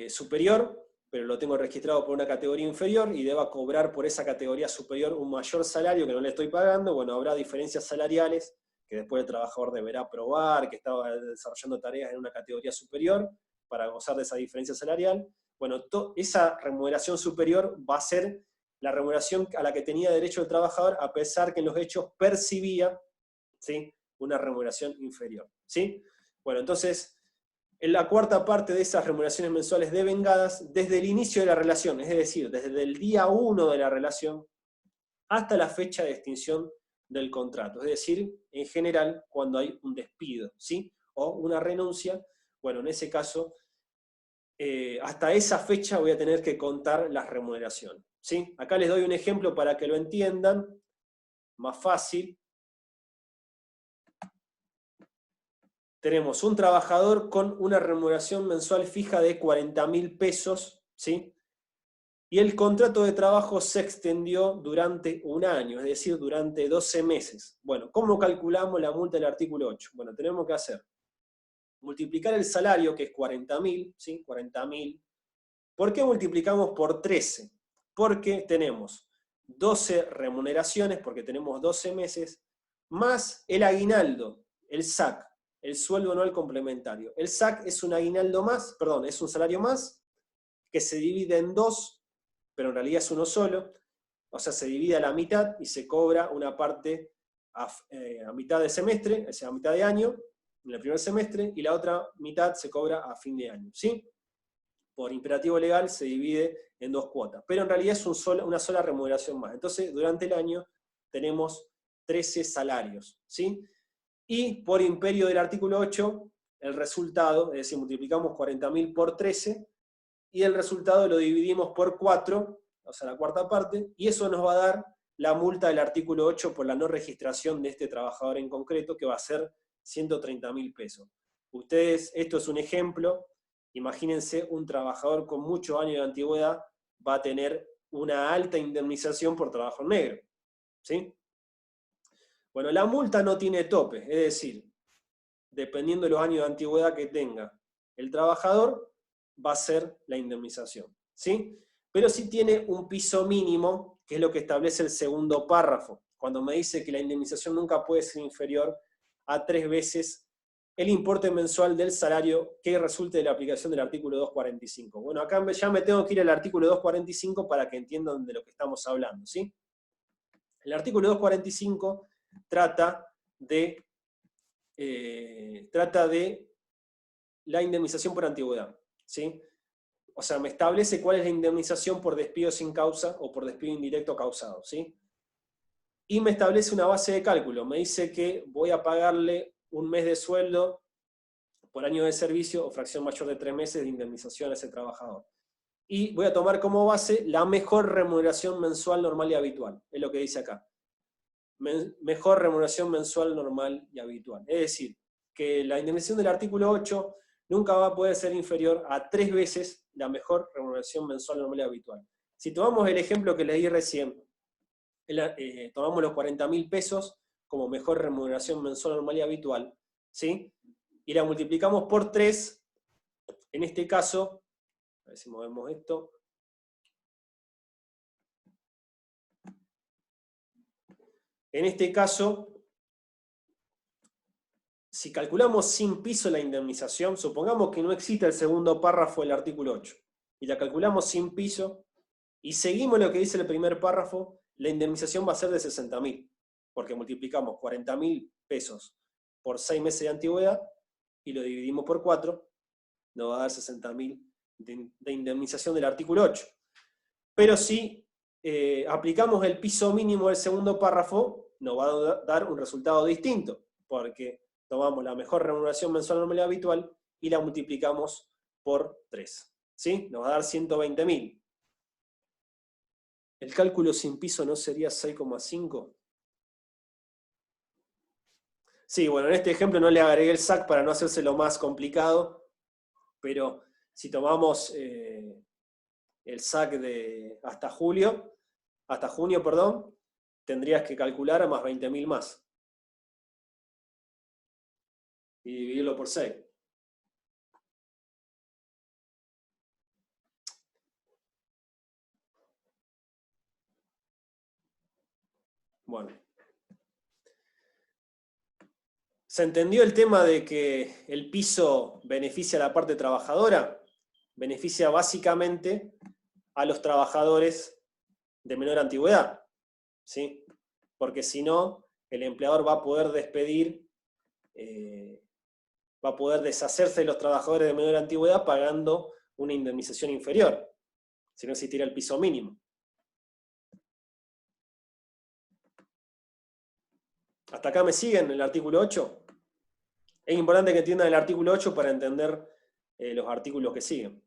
superior, pero lo tengo registrado por una categoría inferior y deba cobrar por esa categoría superior un mayor salario que no le estoy pagando. Bueno, habrá diferencias salariales que después el trabajador deberá probar que estaba desarrollando tareas en una categoría superior para gozar de esa diferencia salarial. Bueno, esa remuneración superior va a ser la remuneración a la que tenía derecho el trabajador, a pesar que en los hechos percibía, ¿sí?, una remuneración inferior, ¿sí? Bueno, entonces, en la cuarta parte de esas remuneraciones mensuales devengadas, desde el inicio de la relación, es decir, desde el día 1 de la relación hasta la fecha de extinción del contrato, es decir, en general, cuando hay un despido, ¿sí?, o una renuncia. Bueno, en ese caso, hasta esa fecha voy a tener que contar las remuneraciones, ¿sí? Acá les doy un ejemplo para que lo entiendan, más fácil. Tenemos un trabajador con una remuneración mensual fija de 40.000 pesos, ¿sí? Y el contrato de trabajo se extendió durante un año, es decir, durante 12 meses. Bueno, ¿cómo calculamos la multa del artículo 8? Bueno, tenemos que hacer multiplicar el salario, que es 40.000, ¿sí? 40.000. ¿Por qué multiplicamos por 13? Porque tenemos 12 remuneraciones, porque tenemos 12 meses, más el aguinaldo, el SAC, el sueldo anual complementario. El SAC es un aguinaldo más, perdón, es un salario más, que se divide en dos, pero en realidad es uno solo, o sea, se divide a la mitad y se cobra una parte a mitad de semestre, o sea, a mitad de año, en el primer semestre, y la otra mitad se cobra a fin de año, ¿sí? Por imperativo legal se divide en dos cuotas, pero en realidad es una sola remuneración más. Entonces, durante el año tenemos 13 salarios, ¿sí? Y por imperio del artículo 8, el resultado, es decir, multiplicamos 40.000 por 13, y el resultado lo dividimos por 4, o sea, la cuarta parte, y eso nos va a dar la multa del artículo 8 por la no registración de este trabajador en concreto, que va a ser 130.000 pesos. Ustedes, esto es un ejemplo, imagínense un trabajador con muchos años de antigüedad va a tener una alta indemnización por trabajo negro, ¿sí? Bueno, la multa no tiene tope, es decir, dependiendo de los años de antigüedad que tenga el trabajador, va a ser la indemnización, ¿sí? Pero sí tiene un piso mínimo, que es lo que establece el segundo párrafo, cuando me dice que la indemnización nunca puede ser inferior a 3 veces el importe mensual del salario que resulte de la aplicación del artículo 245. Bueno, acá ya me tengo que ir al artículo 245 para que entiendan de lo que estamos hablando, ¿sí? El artículo 245 trata de la indemnización por antigüedad, ¿sí? O sea, me establece cuál es la indemnización por despido sin causa o por despido indirecto causado, ¿sí? Y me establece una base de cálculo. Me dice que voy a pagarle un mes de sueldo por año de servicio o fracción mayor de 3 meses de indemnización a ese trabajador. Y voy a tomar como base la mejor remuneración mensual normal y habitual. Es lo que dice acá. Mejor remuneración mensual normal y habitual. Es decir, que la indemnización del artículo 8 nunca va a poder ser inferior a 3 veces la mejor remuneración mensual normal y habitual. Si tomamos el ejemplo que les di recién, tomamos los 40.000 pesos como mejor remuneración mensual normal y habitual, ¿sí? Y la multiplicamos por 3, en este caso, a ver si movemos esto, en este caso, si calculamos sin piso la indemnización, supongamos que no existe el segundo párrafo del artículo 8, y la calculamos sin piso, y seguimos lo que dice el primer párrafo, la indemnización va a ser de 60.000, porque multiplicamos 40.000 pesos por 6 meses de antigüedad, y lo dividimos por 4, nos va a dar 60.000 de indemnización del artículo 8. Pero si aplicamos el piso mínimo del segundo párrafo, nos va a dar un resultado distinto, porque tomamos la mejor remuneración mensual normal y habitual y la multiplicamos por 3. ¿Sí? Nos va a dar 120.000. ¿El cálculo sin piso no sería 6,5? Sí, bueno, en este ejemplo no le agregué el SAC para no hacérselo más complicado, pero si tomamos el SAC hasta junio, perdón, tendrías que calcular más 20.000 más. Y dividirlo por 6. Bueno. ¿Se entendió el tema de que el piso beneficia a la parte trabajadora? Beneficia básicamente a los trabajadores de menor antigüedad, ¿sí? Porque si no, el empleador va a poder despedir, va a poder deshacerse de los trabajadores de menor antigüedad pagando una indemnización inferior, si no existiera el piso mínimo. ¿Hasta acá me siguen en el artículo 8? Es importante que entiendan el artículo 8 para entender los artículos que siguen.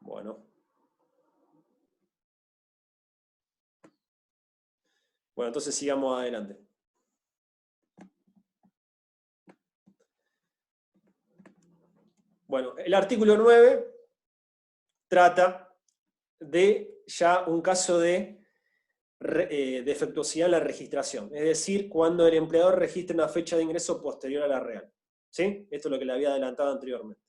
Bueno. Bueno, entonces sigamos adelante. Bueno, el artículo 9 trata de ya un caso de defectuosidad en la registración, es decir, cuando el empleador registra una fecha de ingreso posterior a la real. ¿Sí? Esto es lo que le había adelantado anteriormente.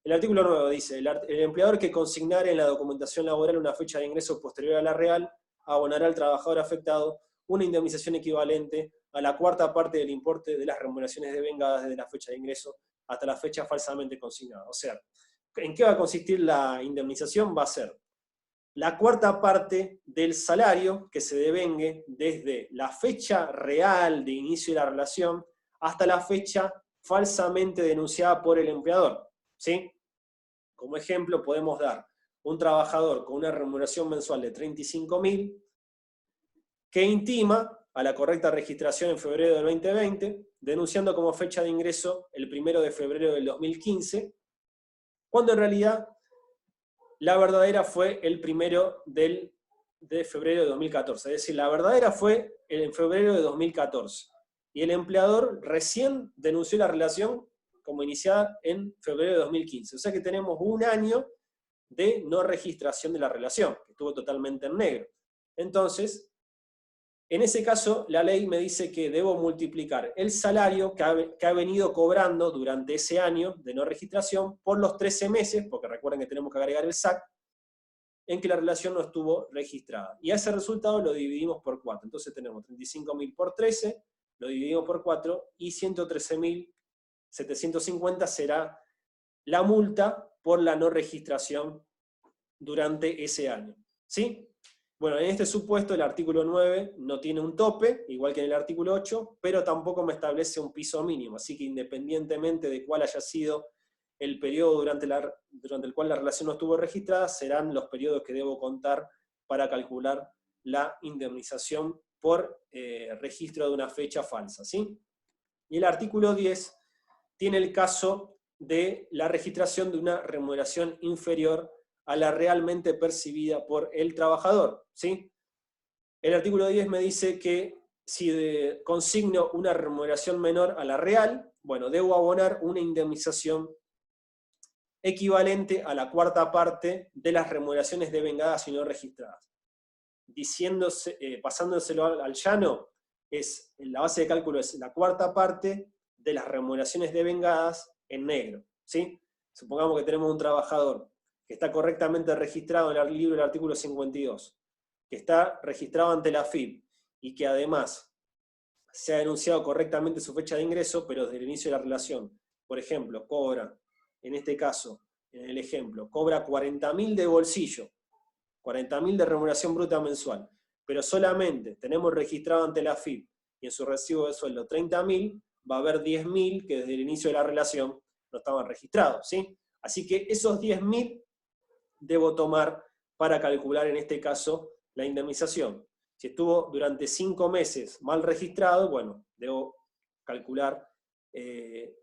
El artículo 9 dice, el empleador que consignare en la documentación laboral una fecha de ingreso posterior a la real, abonará al trabajador afectado una indemnización equivalente a la cuarta parte del importe de las remuneraciones devengadas desde la fecha de ingreso hasta la fecha falsamente consignada. O sea, ¿en qué va a consistir la indemnización? Va a ser la cuarta parte del salario que se devengue desde la fecha real de inicio de la relación hasta la fecha falsamente denunciada por el empleador. ¿Sí? Como ejemplo podemos dar un trabajador con una remuneración mensual de 35.000 que intima a la correcta registración en febrero del 2020, denunciando como fecha de ingreso el 1 de febrero del 2015, cuando en realidad la verdadera fue el 1 de febrero de 2014. Es decir, la verdadera fue en febrero de 2014. Y el empleador recién denunció la relación como iniciada en febrero de 2015. O sea que tenemos un año de no registración de la relación, que estuvo totalmente en negro. Entonces, en ese caso, la ley me dice que debo multiplicar el salario que ha venido cobrando durante ese año de no registración por los 13 meses, porque recuerden que tenemos que agregar el SAC, en que la relación no estuvo registrada. Y a ese resultado lo dividimos por 4. Entonces tenemos 35.000 por 13, lo dividimos por 4, y 113.750 será la multa por la no registración durante ese año. ¿Sí? Bueno, en este supuesto el artículo 9 no tiene un tope, igual que en el artículo 8, pero tampoco me establece un piso mínimo, así que independientemente de cuál haya sido el periodo durante el cual la relación no estuvo registrada, serán los periodos que debo contar para calcular la indemnización por registro de una fecha falsa. ¿Sí? Y el artículo 10 tiene el caso de la registración de una remuneración inferior a la realmente percibida por el trabajador. ¿Sí? El artículo 10 me dice que si consigno una remuneración menor a la real, bueno, debo abonar una indemnización equivalente a la cuarta parte de las remuneraciones devengadas y no registradas. Pasándoselo al llano, la base de cálculo es la cuarta parte de las remuneraciones devengadas en negro. ¿Sí? Supongamos que tenemos un trabajador que está correctamente registrado en el libro del artículo 52, que está registrado ante la AFIP, y que además se ha denunciado correctamente su fecha de ingreso, pero desde el inicio de la relación, por ejemplo, cobra, en este caso, en el ejemplo, cobra 40.000 de bolsillo, 40.000 de remuneración bruta mensual, pero solamente tenemos registrado ante la AFIP y en su recibo de sueldo 30.000, va a haber 10.000 que desde el inicio de la relación no estaban registrados. ¿Sí? Así que esos 10.000 debo tomar para calcular en este caso la indemnización. Si estuvo durante 5 meses mal registrado, bueno, debo calcular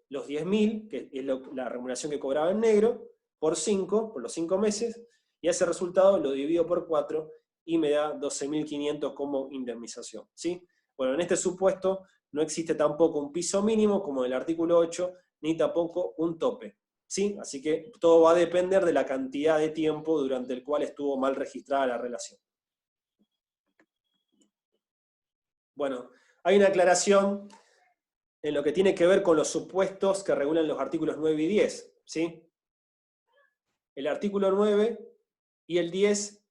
los 10.000, que es la remuneración que cobraba en negro, por 5, por los 5 meses, y ese resultado lo divido por 4 y me da 12.500 como indemnización. ¿Sí? Bueno, en este supuesto no existe tampoco un piso mínimo, como en el artículo 8, ni tampoco un tope. ¿Sí? Así que todo va a depender de la cantidad de tiempo durante el cual estuvo mal registrada la relación. Bueno, hay una aclaración en lo que tiene que ver con los supuestos que regulan los artículos 9 y 10. ¿Sí? El artículo 9 y el 10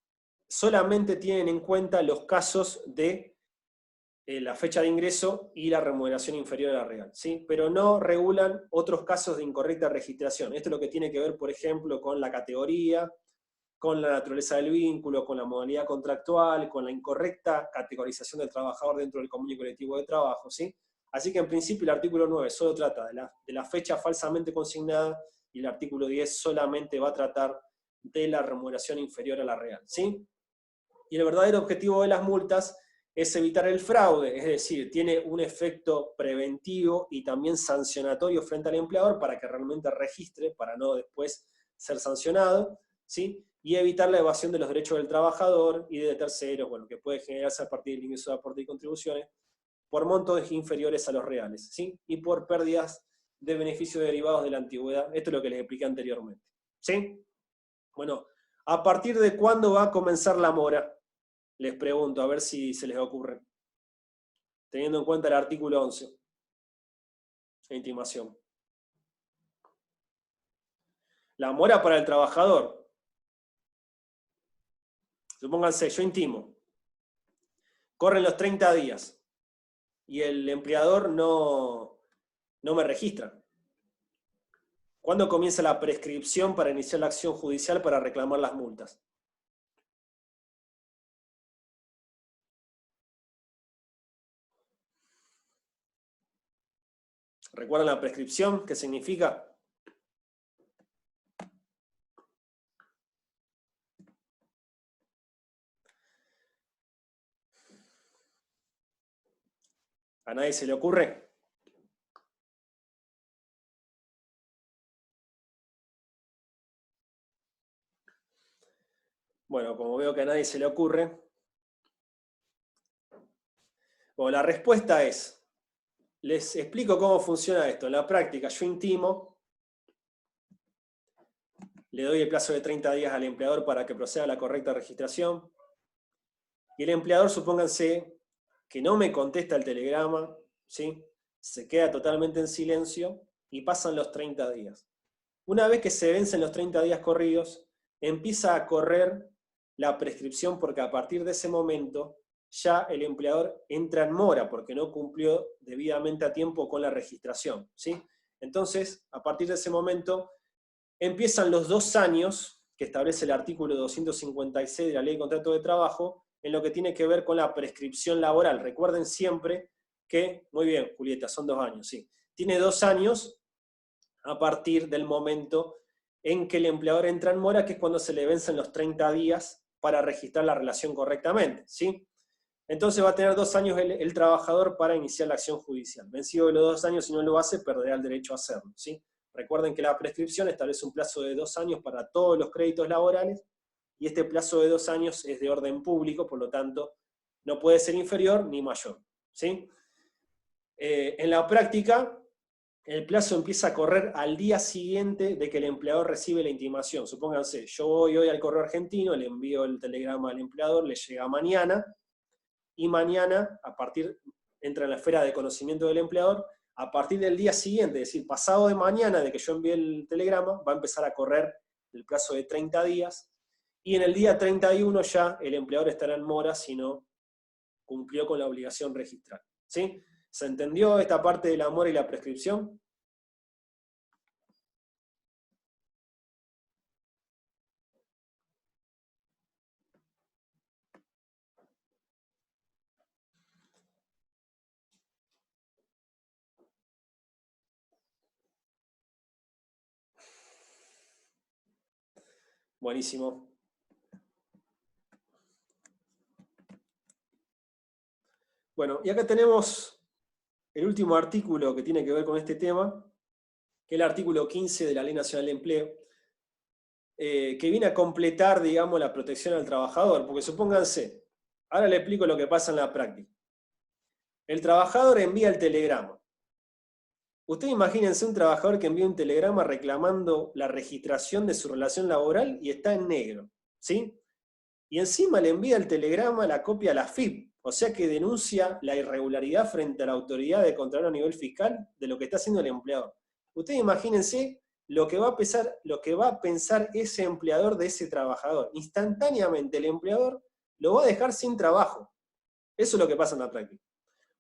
solamente tienen en cuenta los casos de la fecha de ingreso y la remuneración inferior a la real, ¿sí? Pero no regulan otros casos de incorrecta registración. Esto es lo que tiene que ver, por ejemplo, con la categoría, con la naturaleza del vínculo, con la modalidad contractual, con la incorrecta categorización del trabajador dentro del convenio colectivo de trabajo, ¿sí? Así que en principio el artículo 9 solo trata de la fecha falsamente consignada y el artículo 10 solamente va a tratar de la remuneración inferior a la real, ¿sí? Y el verdadero objetivo de las multas es evitar el fraude, es decir, tiene un efecto preventivo y también sancionatorio frente al empleador para que realmente registre, para no después ser sancionado, ¿sí? Y evitar la evasión de los derechos del trabajador y de terceros, bueno, que puede generarse a partir del ingreso de aporte y contribuciones, por montos inferiores a los reales, ¿sí? Y por pérdidas de beneficios derivados de la antigüedad. Esto es lo que les expliqué anteriormente, ¿sí? Bueno, ¿a partir de cuándo va a comenzar la mora? Les pregunto, a ver si se les ocurre. Teniendo en cuenta el artículo 11, la intimación. La mora para el trabajador. Supónganse, yo intimo. Corren los 30 días y el empleador no me registra. ¿Cuándo comienza la prescripción para iniciar la acción judicial para reclamar las multas? ¿Recuerdan la prescripción? ¿Qué significa? ¿A nadie se le ocurre? Bueno, como veo que a nadie se le ocurre, bueno, la respuesta es, les explico cómo funciona esto. En la práctica, yo intimo, le doy el plazo de 30 días al empleador para que proceda a la correcta registración, y el empleador, supónganse, que no me contesta el telegrama, ¿sí? Se queda totalmente en silencio y pasan los 30 días. Una vez que se vencen los 30 días corridos, empieza a correr la prescripción porque a partir de ese momento ya el empleador entra en mora porque no cumplió debidamente a tiempo con la registración, ¿sí? Entonces, a partir de ese momento, empiezan los 2 años que establece el artículo 256 de la Ley de Contrato de Trabajo en lo que tiene que ver con la prescripción laboral. Recuerden siempre que, muy bien, Julieta, son 2 años, sí. Tiene 2 años a partir del momento en que el empleador entra en mora, que es cuando se le vencen los 30 días para registrar la relación correctamente, ¿sí? Entonces va a tener 2 años el trabajador para iniciar la acción judicial. Vencido de los 2 años, si no lo hace, perderá el derecho a hacerlo, ¿sí? Recuerden que la prescripción establece un plazo de 2 años para todos los créditos laborales, y este plazo de 2 años es de orden público, por lo tanto, no puede ser inferior ni mayor, ¿sí? En la práctica, el plazo empieza a correr al día siguiente de que el empleador recibe la intimación. Supónganse, yo voy hoy al correo argentino, le envío el telegrama al empleador, le llega mañana, y mañana, entra en la esfera de conocimiento del empleador, a partir del día siguiente, es decir, pasado de mañana de que yo envíe el telegrama, va a empezar a correr el plazo de 30 días, y en el día 31 ya el empleador estará en mora si no cumplió con la obligación registral, ¿sí? ¿Se entendió esta parte de la mora y la prescripción? Buenísimo. Bueno, y acá tenemos el último artículo que tiene que ver con este tema, que es el artículo 15 de la Ley Nacional de Empleo, que viene a completar, digamos, la protección al trabajador, porque supónganse, ahora le explico lo que pasa en la práctica. El trabajador envía el telegrama. Ustedes imagínense un trabajador que envía un telegrama reclamando la registración de su relación laboral y está en negro, ¿sí? Y encima le envía el telegrama la copia a la AFIP, o sea que denuncia la irregularidad frente a la autoridad de control a nivel fiscal de lo que está haciendo el empleador. Ustedes imagínense lo que va a pensar ese empleador de ese trabajador. Instantáneamente el empleador lo va a dejar sin trabajo. Eso es lo que pasa en la práctica.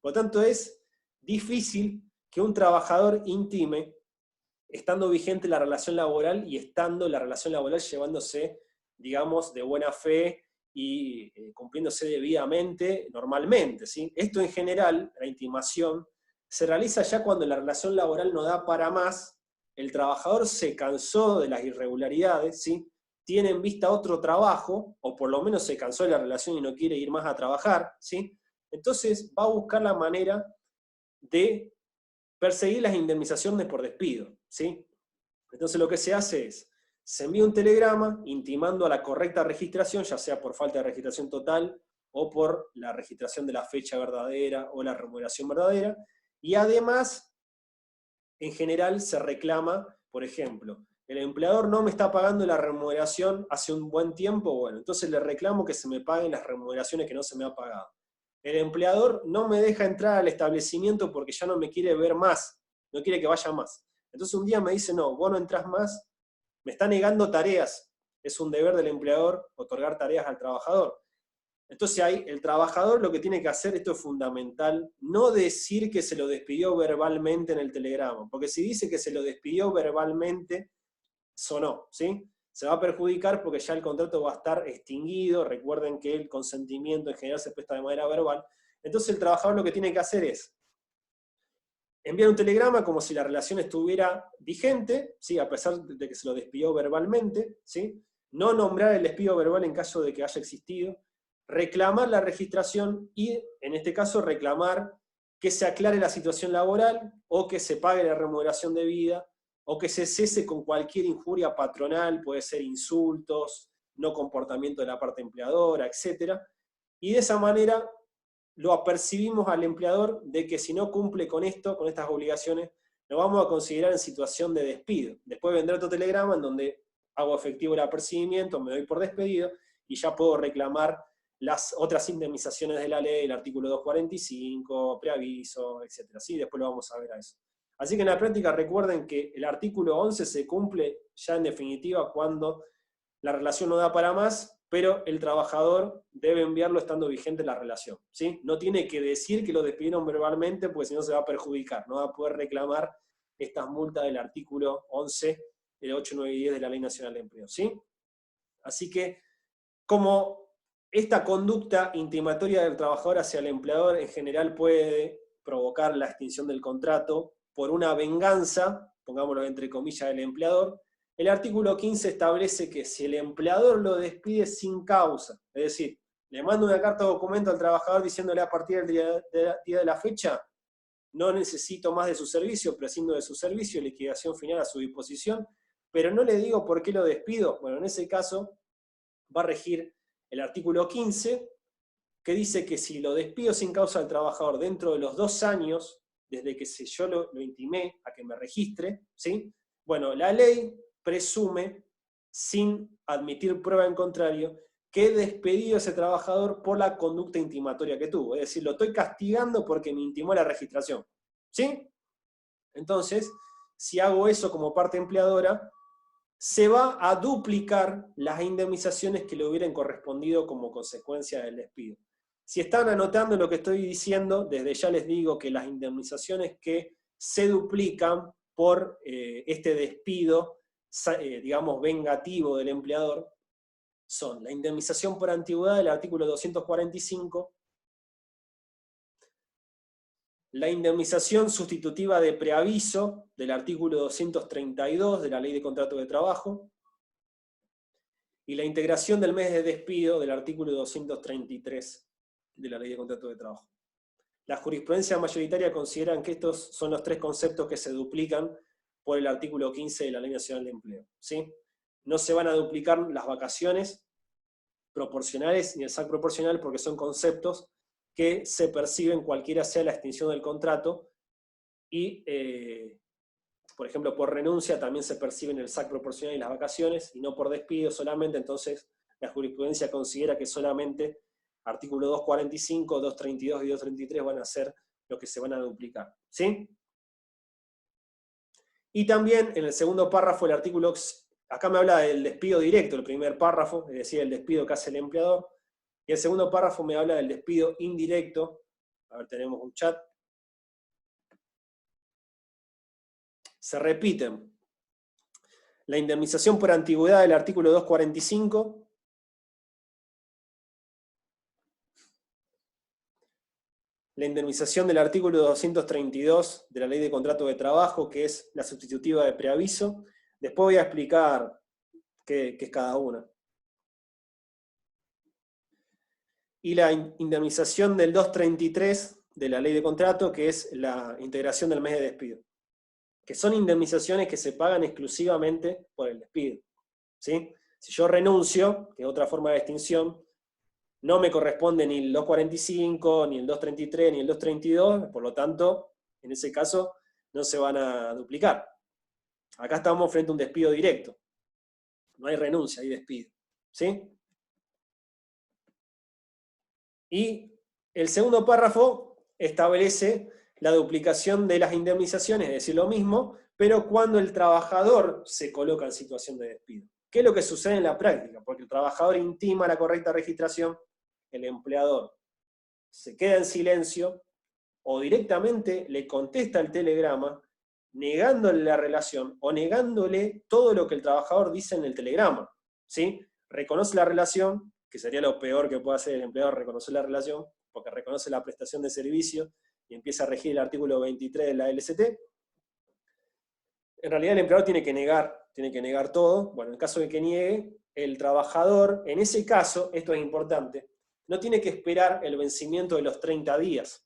Por lo tanto, es difícil que un trabajador intime, estando vigente la relación laboral y estando la relación laboral llevándose, digamos, de buena fe y cumpliéndose debidamente, normalmente, ¿sí? Esto en general, la intimación, se realiza ya cuando la relación laboral no da para más, el trabajador se cansó de las irregularidades, ¿sí? Tiene en vista otro trabajo, o por lo menos se cansó de la relación y no quiere ir más a trabajar, ¿sí? Entonces va a buscar la manera de perseguir las indemnizaciones por despido, ¿sí? Entonces lo que se hace es, se envía un telegrama intimando a la correcta registración, ya sea por falta de registración total o por la registración de la fecha verdadera o la remuneración verdadera, y además, en general, se reclama, por ejemplo, el empleador no me está pagando la remuneración hace un buen tiempo, bueno, entonces le reclamo que se me paguen las remuneraciones que no se me ha pagado. El empleador no me deja entrar al establecimiento porque ya no me quiere ver más, no quiere que vaya más. Entonces un día me dice, no, vos no entrás más, me está negando tareas. Es un deber del empleador otorgar tareas al trabajador. Entonces ahí el trabajador lo que tiene que hacer, esto es fundamental, no decir que se lo despidió verbalmente en el telegrama, porque si dice que se lo despidió verbalmente, sonó, ¿sí? Se va a perjudicar porque ya el contrato va a estar extinguido. Recuerden que el consentimiento en general se presta de manera verbal. Entonces el trabajador lo que tiene que hacer es enviar un telegrama como si la relación estuviera vigente, ¿sí? A pesar de que se lo despidió verbalmente, ¿sí? No nombrar el despido verbal en caso de que haya existido, reclamar la registración y, en este caso, reclamar que se aclare la situación laboral o que se pague la remuneración debida o que se cese con cualquier injuria patronal, puede ser insultos, no comportamiento de la parte empleadora, etc. Y de esa manera lo apercibimos al empleador de que si no cumple con esto, con estas obligaciones, lo vamos a considerar en situación de despido. Después vendrá otro telegrama en donde hago efectivo el apercibimiento, me doy por despedido y ya puedo reclamar las otras indemnizaciones de la ley, el artículo 245, preaviso, etc. ¿Sí? Después lo vamos a ver a eso. Así que en la práctica recuerden que el artículo 11 se cumple ya en definitiva cuando la relación no da para más, pero el trabajador debe enviarlo estando vigente la relación, ¿sí? No tiene que decir que lo despidieron verbalmente, porque si no se va a perjudicar, no va a poder reclamar estas multas del artículo 11, el 8, 9 y 10 de la Ley Nacional de Empleo, ¿sí? Así que, como esta conducta intimatoria del trabajador hacia el empleador en general puede provocar la extinción del contrato por una venganza, pongámoslo entre comillas, del empleador, el artículo 15 establece que si el empleador lo despide sin causa, es decir, le manda una carta o documento al trabajador diciéndole a partir del día de la fecha, no necesito más de su servicio, prescindo de su servicio, liquidación final a su disposición, pero no le digo por qué lo despido. Bueno, en ese caso va a regir el artículo 15, que dice que si lo despido sin causa del trabajador dentro de los 2 años, desde que yo lo intimé a que me registre, ¿sí? Bueno, la ley presume, sin admitir prueba en contrario, que he despedido a ese trabajador por la conducta intimatoria que tuvo. Es decir, lo estoy castigando porque me intimó la registración. ¿Sí? Entonces, si hago eso como parte empleadora, se va a duplicar las indemnizaciones que le hubieran correspondido como consecuencia del despido. Si están anotando lo que estoy diciendo, desde ya les digo que las indemnizaciones que se duplican por este despido, digamos, vengativo del empleador, son la indemnización por antigüedad del artículo 245, la indemnización sustitutiva de preaviso del artículo 232 de la Ley de Contrato de Trabajo, y la integración del mes de despido del artículo 233 de la Ley de Contrato de Trabajo. La jurisprudencia mayoritaria consideran que estos son los 3 conceptos que se duplican por el artículo 15 de la Ley Nacional de Empleo, ¿sí? No se van a duplicar las vacaciones proporcionales ni el SAC proporcional porque son conceptos que se perciben cualquiera sea la extinción del contrato, y, por ejemplo, por renuncia también se perciben el SAC proporcional y las vacaciones, y no por despido solamente. Entonces la jurisprudencia considera que solamente artículo 245, 232 y 233 van a ser los que se van a duplicar, ¿sí? Y también en el segundo párrafo el artículo, acá me habla del despido directo, el primer párrafo, es decir, el despido que hace el empleador, y el segundo párrafo me habla del despido indirecto. A ver, tenemos un chat. Se repiten. La indemnización por antigüedad del artículo 245. La indemnización del artículo 232 de la Ley de Contrato de Trabajo, que es la sustitutiva de preaviso. Después voy a explicar qué es cada una. Y la indemnización del 233 de la Ley de Contrato, que es la integración del mes de despido. Que son indemnizaciones que se pagan exclusivamente por el despido, ¿sí? Si yo renuncio, que es otra forma de extinción, no me corresponde ni el 245, ni el 233, ni el 232, por lo tanto, en ese caso, no se van a duplicar. Acá estamos frente a un despido directo. No hay renuncia, hay despido, ¿sí? Y el segundo párrafo establece la duplicación de las indemnizaciones, es decir, lo mismo, pero cuando el trabajador se coloca en situación de despido. ¿Qué es lo que sucede en la práctica? Porque el trabajador intima la correcta registración, el empleador se queda en silencio o directamente le contesta el telegrama negándole la relación o negándole todo lo que el trabajador dice en el telegrama, ¿sí? Reconoce la relación, que sería lo peor que puede hacer el empleador, reconocer la relación, porque reconoce la prestación de servicio y empieza a regir el artículo 23 de la LST. En realidad el empleador tiene que negar todo. Bueno, en el caso de que niegue, el trabajador, en ese caso, esto es importante, no tiene que esperar el vencimiento de los 30 días.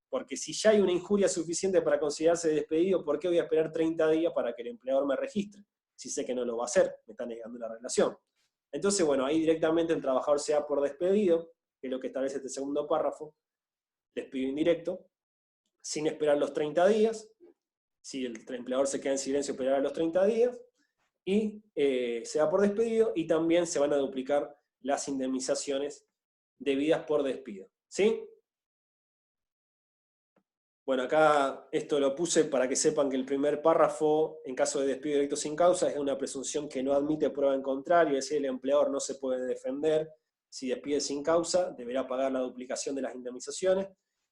Porque si ya hay una injuria suficiente para considerarse despedido, ¿por qué voy a esperar 30 días para que el empleador me registre? Si sé que no lo va a hacer, me está negando la relación. Entonces, bueno, ahí directamente el trabajador se da por despedido, que es lo que establece este segundo párrafo, despido indirecto, sin esperar los 30 días. Si el empleador se queda en silencio, esperará los 30 días, y se da por despedido, y también se van a duplicar las indemnizaciones debidas por despido, ¿sí? Bueno, acá esto lo puse para que sepan que el primer párrafo, en caso de despido directo sin causa, es una presunción que no admite prueba en contrario, es decir, el empleador no se puede defender. Si despide sin causa, deberá pagar la duplicación de las indemnizaciones.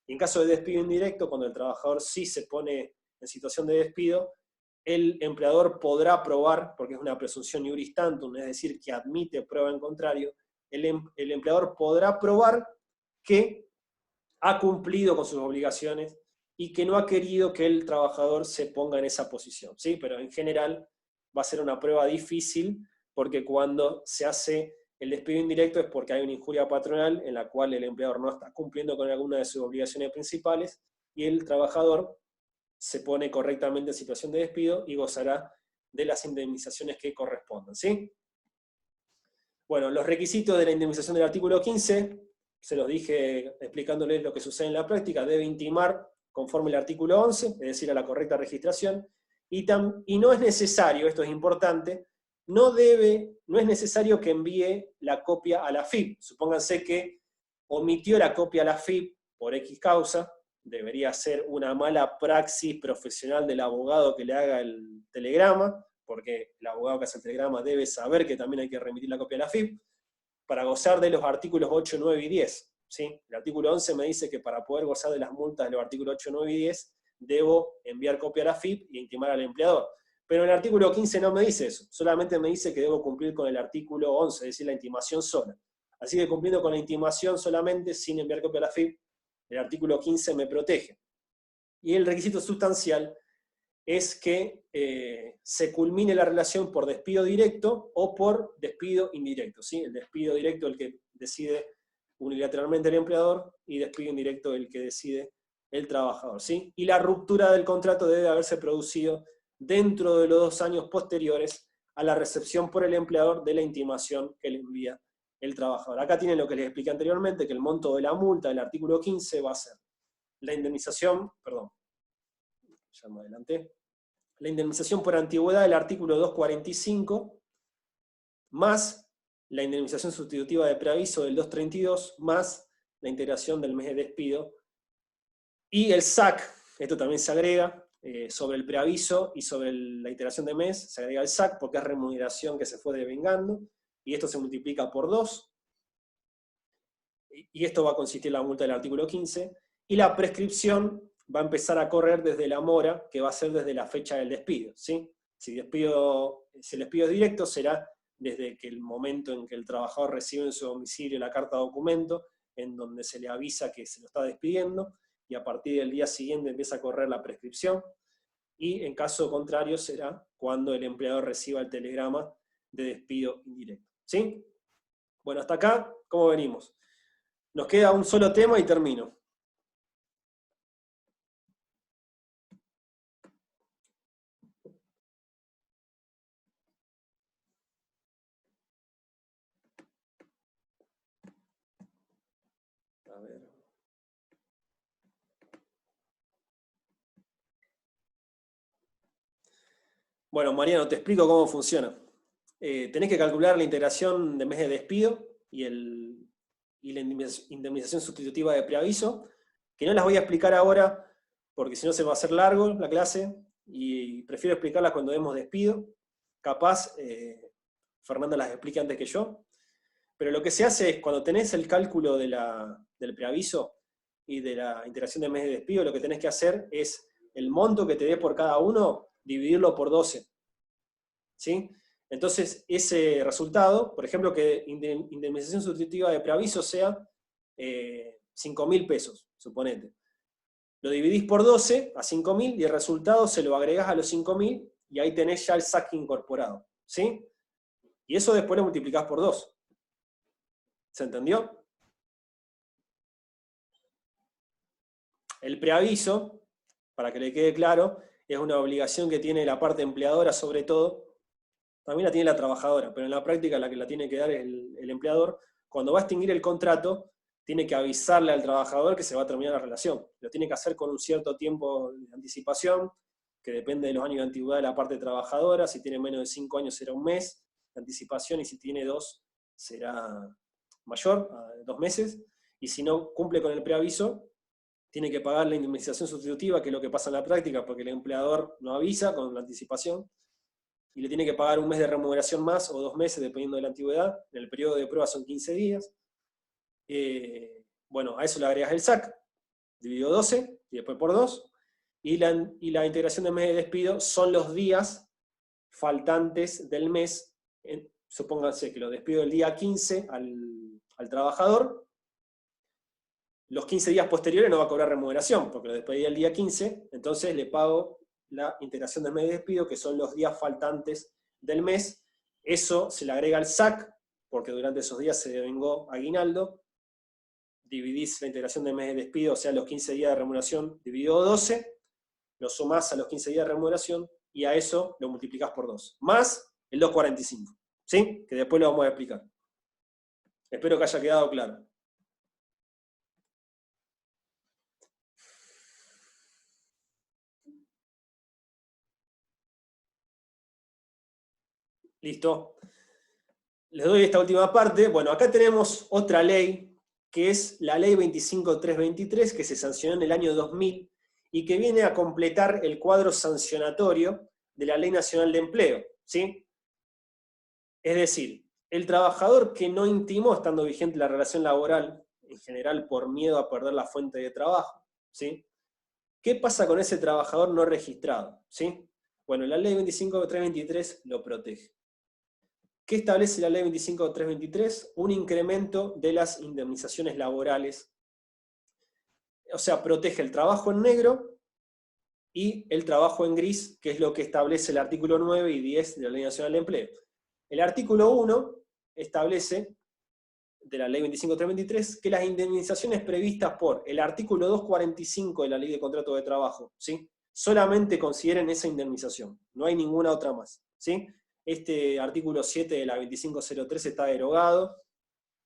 Y en caso de despido indirecto, cuando el trabajador sí se pone en situación de despido, el empleador podrá probar, porque es una presunción iuris tantum, es decir, que admite prueba en contrario, el empleador podrá probar que ha cumplido con sus obligaciones y que no ha querido que el trabajador se ponga en esa posición, ¿sí? Pero en general va a ser una prueba difícil, porque cuando se hace el despido indirecto es porque hay una injuria patronal en la cual el empleador no está cumpliendo con alguna de sus obligaciones principales, y el trabajador se pone correctamente en situación de despido y gozará de las indemnizaciones que correspondan, ¿sí? Bueno, los requisitos de la indemnización del artículo 15, se los dije explicándoles lo que sucede en la práctica. Debe intimar conforme el artículo 11, es decir, a la correcta registración, y no es necesario, esto es importante, no es necesario que envíe la copia a la AFIP. Supónganse que omitió la copia a la AFIP por X causa, debería ser una mala praxis profesional del abogado que le haga el telegrama, porque el abogado que hace el telegrama debe saber que también hay que remitir la copia a la AFIP, para gozar de los artículos 8, 9 y 10. ¿Sí? El artículo 11 me dice que para poder gozar de las multas de los artículos 8, 9 y 10, debo enviar copia a la AFIP y intimar al empleador. Pero el artículo 15 no me dice eso, solamente me dice que debo cumplir con el artículo 11, es decir, la intimación sola. Así que cumpliendo con la intimación solamente, sin enviar copia a la AFIP, el artículo 15 me protege. Y el requisito sustancial es que se culmine la relación por despido directo o por despido indirecto, ¿sí? El despido directo el que decide unilateralmente el empleador, y despido indirecto el que decide el trabajador, ¿sí? Y la ruptura del contrato debe haberse producido dentro de los 2 años posteriores a la recepción por el empleador de la intimación que le envía el trabajador. Acá tienen lo que les expliqué anteriormente, que el monto de la multa del artículo 15 va a ser la indemnización, perdón, ya me adelanté, la indemnización por antigüedad del artículo 245, más la indemnización sustitutiva de preaviso del 232, más la integración del mes de despido, y el SAC, esto también se agrega, sobre el preaviso y sobre la integración de mes, se agrega el SAC porque es remuneración que se fue devengando, y esto se multiplica por 2, y esto va a consistir en la multa del artículo 15, y la prescripción va a empezar a correr desde la mora, que va a ser desde la fecha del despido, ¿sí? Si el despido es directo, será desde que el momento en que el trabajador recibe en su domicilio la carta de documento, en donde se le avisa que se lo está despidiendo, y a partir del día siguiente empieza a correr la prescripción, y en caso contrario será cuando el empleador reciba el telegrama de despido indirecto, ¿sí? Bueno, hasta acá, ¿cómo venimos? Nos queda un solo tema y termino. A ver. Bueno, Mariano, te explico cómo funciona. Tenés que calcular la integración de mes de despido y la indemnización sustitutiva de preaviso, que no las voy a explicar ahora porque si no se va a hacer largo la clase, y prefiero explicarlas cuando demos despido. Capaz, Fernanda las explique antes que yo. Pero lo que se hace es, cuando tenés el cálculo del preaviso y de la integración de mes de despido, lo que tenés que hacer es el monto que te dé por cada uno, dividirlo por 12. ¿Sí? Entonces, ese resultado, por ejemplo, que indemnización sustitutiva de preaviso sea 5.000 pesos, suponete. Lo dividís por 12 a 5.000 y el resultado se lo agregás a los 5.000 y ahí tenés ya el SAC incorporado. ¿Sí? Y eso después lo multiplicás por 2. ¿Se entendió? El preaviso, para que le quede claro, es una obligación que tiene la parte empleadora sobre todo. También la tiene la trabajadora, pero en la práctica la que la tiene que dar es el empleador. Cuando va a extinguir el contrato, tiene que avisarle al trabajador que se va a terminar la relación. Lo tiene que hacer con un cierto tiempo de anticipación, que depende de los años de antigüedad de la parte trabajadora. Si tiene menos de 5 años será un mes de anticipación, y si tiene 2 será mayor, a 2 meses. Y si no cumple con el preaviso, tiene que pagar la indemnización sustitutiva, que es lo que pasa en la práctica, porque el empleador no avisa con la anticipación, y le tiene que pagar un mes de remuneración más, o 2 meses, dependiendo de la antigüedad. En el periodo de prueba son 15 días. Bueno, a eso le agregas el SAC, dividido 12, y después por 2, y la integración de mes de despido son los días faltantes del mes. Supónganse que lo despido el día 15 al trabajador, los 15 días posteriores no va a cobrar remuneración, porque lo despedí el día 15, entonces le pago la integración del mes de despido, que son los días faltantes del mes. Eso se le agrega al SAC, porque durante esos días se devengó aguinaldo. Dividís la integración del mes de despido, o sea, los 15 días de remuneración dividido 12, lo sumás a los 15 días de remuneración, y a eso lo multiplicás por 2, más el 245, ¿sí? Que después lo vamos a explicar. Espero que haya quedado claro. ¿Listo? Les doy esta última parte. Bueno, acá tenemos otra ley, que es la ley 25.323, que se sancionó en el año 2000, y que viene a completar el cuadro sancionatorio de la Ley Nacional de Empleo, ¿sí? Es decir, el trabajador que no intimó, estando vigente la relación laboral, en general por miedo a perder la fuente de trabajo, ¿sí? ¿Qué pasa con ese trabajador no registrado? ¿Sí? Bueno, la Ley 25.323 lo protege. ¿Qué establece la Ley 25.323? Un incremento de las indemnizaciones laborales. O sea, protege el trabajo en negro y el trabajo en gris, que es lo que establece el artículo 9 y 10 de la Ley Nacional de Empleo. El artículo 1 establece, de la Ley 25.323, que las indemnizaciones previstas por el artículo 245 de la Ley de Contrato de Trabajo, ¿sí? Solamente consideren esa indemnización, no hay ninguna otra más, ¿sí? Este artículo 7 de la 2503 está derogado,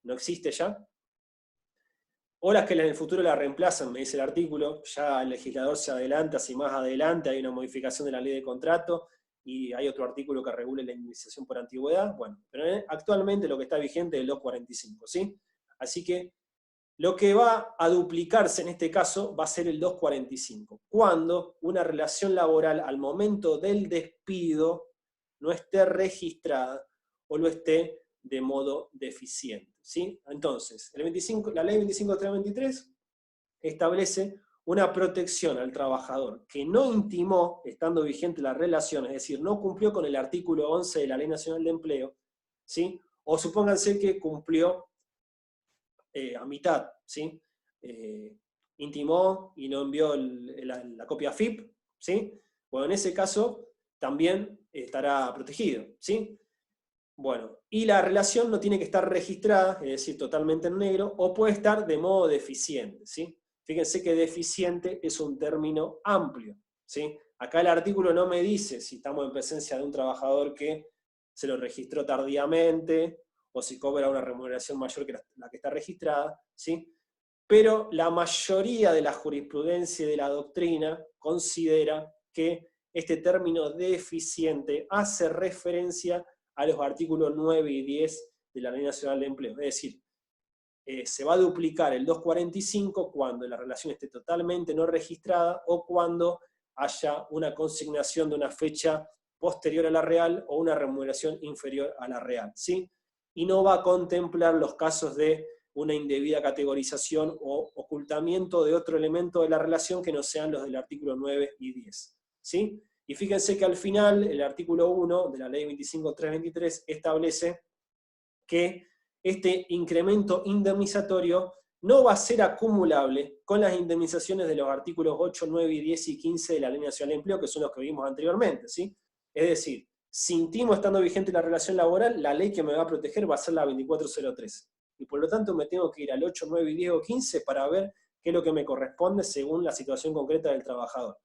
no existe ya. O las que en el futuro la reemplazan, me dice el artículo, ya el legislador se adelanta, si más adelante hay una modificación de la ley de contrato, y hay otro artículo que regule la indemnización por antigüedad, bueno, pero actualmente lo que está vigente es el 245, ¿sí? Así que lo que va a duplicarse en este caso va a ser el 245, cuando una relación laboral al momento del despido no esté registrada o lo esté de modo deficiente, ¿sí? Entonces, la ley 25.323 establece una protección al trabajador que no intimó, estando vigente la relación, es decir, no cumplió con el artículo 11 de la Ley Nacional de Empleo, ¿sí? O supónganse que cumplió a mitad, ¿sí? Intimó y no envió la copia FIP, ¿sí? Bueno, en ese caso también estará protegido, ¿sí? Bueno, y la relación no tiene que estar registrada, es decir, totalmente en negro, o puede estar de modo deficiente, ¿sí? Fíjense que deficiente es un término amplio, ¿sí? Acá el artículo no me dice si estamos en presencia de un trabajador que se lo registró tardíamente, o si cobra una remuneración mayor que la que está registrada, ¿sí? Pero la mayoría de la jurisprudencia y de la doctrina considera que este término deficiente hace referencia a los artículos 9 y 10 de la Ley Nacional de Empleo. Es decir, se va a duplicar el 245 cuando la relación esté totalmente no registrada o cuando haya una consignación de una fecha posterior a la real o una remuneración inferior a la real, ¿sí? Y no va a contemplar los casos de una indebida categorización o ocultamiento de otro elemento de la relación que no sean los del artículo 9 y 10, ¿sí? Y fíjense que al final, el artículo 1 de la ley 25.323 establece que este incremento indemnizatorio no va a ser acumulable con las indemnizaciones de los artículos 8, 9, 10 y 15 de la Ley Nacional de Empleo, que son los que vimos anteriormente, ¿sí? Es decir, si intimo estando vigente la relación laboral, la ley que me va a proteger va a ser la 2403. Y por lo tanto me tengo que ir al 8, 9, 10 o 15 para ver qué es lo que me corresponde según la situación concreta del trabajador.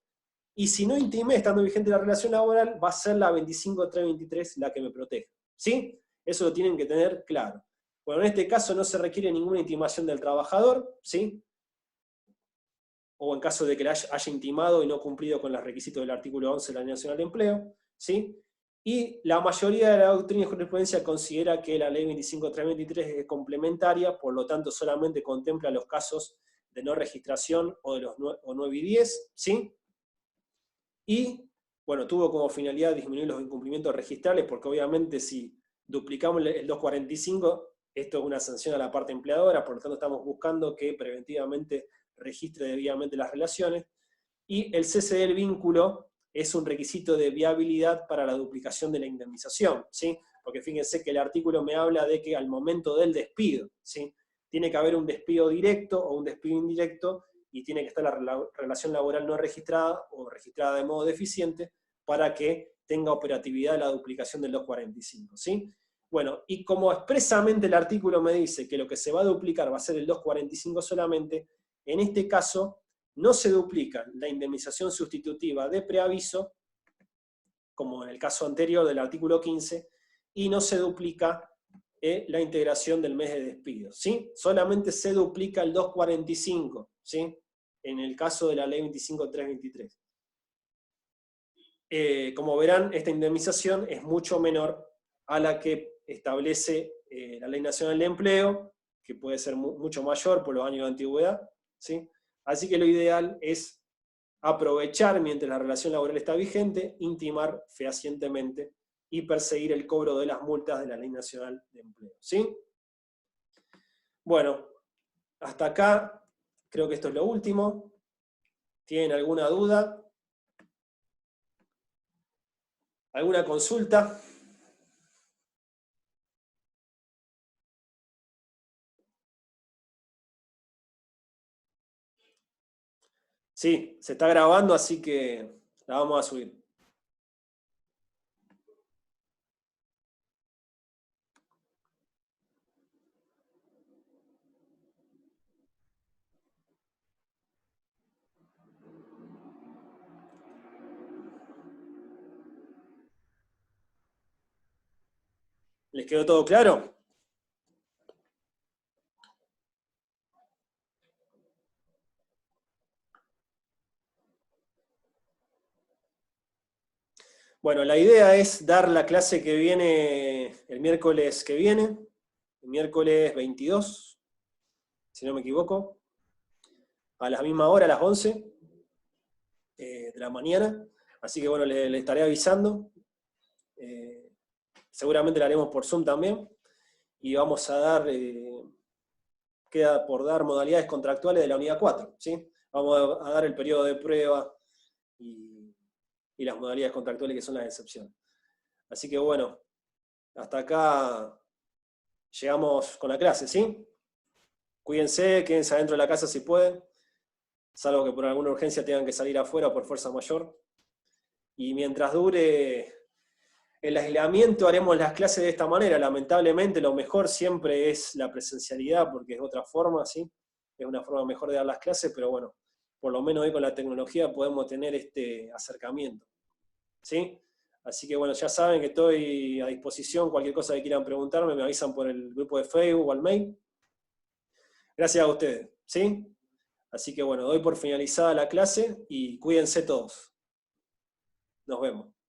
Y si no intimé estando vigente la relación laboral, va a ser la 25.323 la que me protege, ¿sí? Eso lo tienen que tener claro. Bueno, en este caso no se requiere ninguna intimación del trabajador, ¿sí? O en caso de que haya intimado y no cumplido con los requisitos del artículo 11 de la Ley Nacional de Empleo, ¿sí? Y la mayoría de la doctrina y jurisprudencia considera que la ley 25.323 es complementaria, por lo tanto solamente contempla los casos de no registración o de los 9 y 10, ¿sí? Y, bueno, tuvo como finalidad disminuir los incumplimientos registrables, porque obviamente si duplicamos el 245, esto es una sanción a la parte empleadora, por lo tanto estamos buscando que preventivamente registre debidamente las relaciones, y el cese del vínculo es un requisito de viabilidad para la duplicación de la indemnización, ¿sí? Porque fíjense que el artículo me habla de que al momento del despido, ¿sí? Tiene que haber un despido directo o un despido indirecto, y tiene que estar la relación laboral no registrada o registrada de modo deficiente para que tenga operatividad la duplicación del 245, ¿sí? Bueno, y como expresamente el artículo me dice que lo que se va a duplicar va a ser el 245 solamente, en este caso no se duplica la indemnización sustitutiva de preaviso, como en el caso anterior del artículo 15, y no se duplica la integración del mes de despido, ¿sí? Solamente se duplica el 245, ¿sí? En el caso de la ley 25.323. Como verán, esta indemnización es mucho menor a la que establece la Ley Nacional de Empleo, que puede ser mucho mayor por los años de antigüedad, ¿sí? Así que lo ideal es aprovechar mientras la relación laboral está vigente, intimar fehacientemente y perseguir el cobro de las multas de la Ley Nacional de Empleo, ¿sí? Bueno, hasta acá creo que esto es lo último. ¿Tienen alguna duda? ¿Alguna consulta? Sí, se está grabando, así que la vamos a subir. ¿Les quedó todo claro? Bueno, la idea es dar la clase que viene, el miércoles que viene, el miércoles 22, si no me equivoco, a la misma hora, a las 11 de la mañana. Así que bueno, le estaré avisando. Seguramente la haremos por Zoom también. Y vamos a dar, queda por dar modalidades contractuales de la unidad 4, ¿sí? Vamos a dar el periodo de prueba y las modalidades contractuales que son las excepciones. Así que bueno, hasta acá llegamos con la clase, ¿sí? Cuídense, quédense adentro de la casa si pueden, salvo que por alguna urgencia tengan que salir afuera o por fuerza mayor. Y mientras dure el aislamiento haremos las clases de esta manera. Lamentablemente lo mejor siempre es la presencialidad, porque es otra forma, ¿sí? Es una forma mejor de dar las clases, pero bueno, por lo menos hoy con la tecnología podemos tener este acercamiento, ¿sí? Así que bueno, ya saben que estoy a disposición, cualquier cosa que quieran preguntarme, me avisan por el grupo de Facebook o al mail. Gracias a ustedes, ¿sí? Así que bueno, doy por finalizada la clase y cuídense todos. Nos vemos.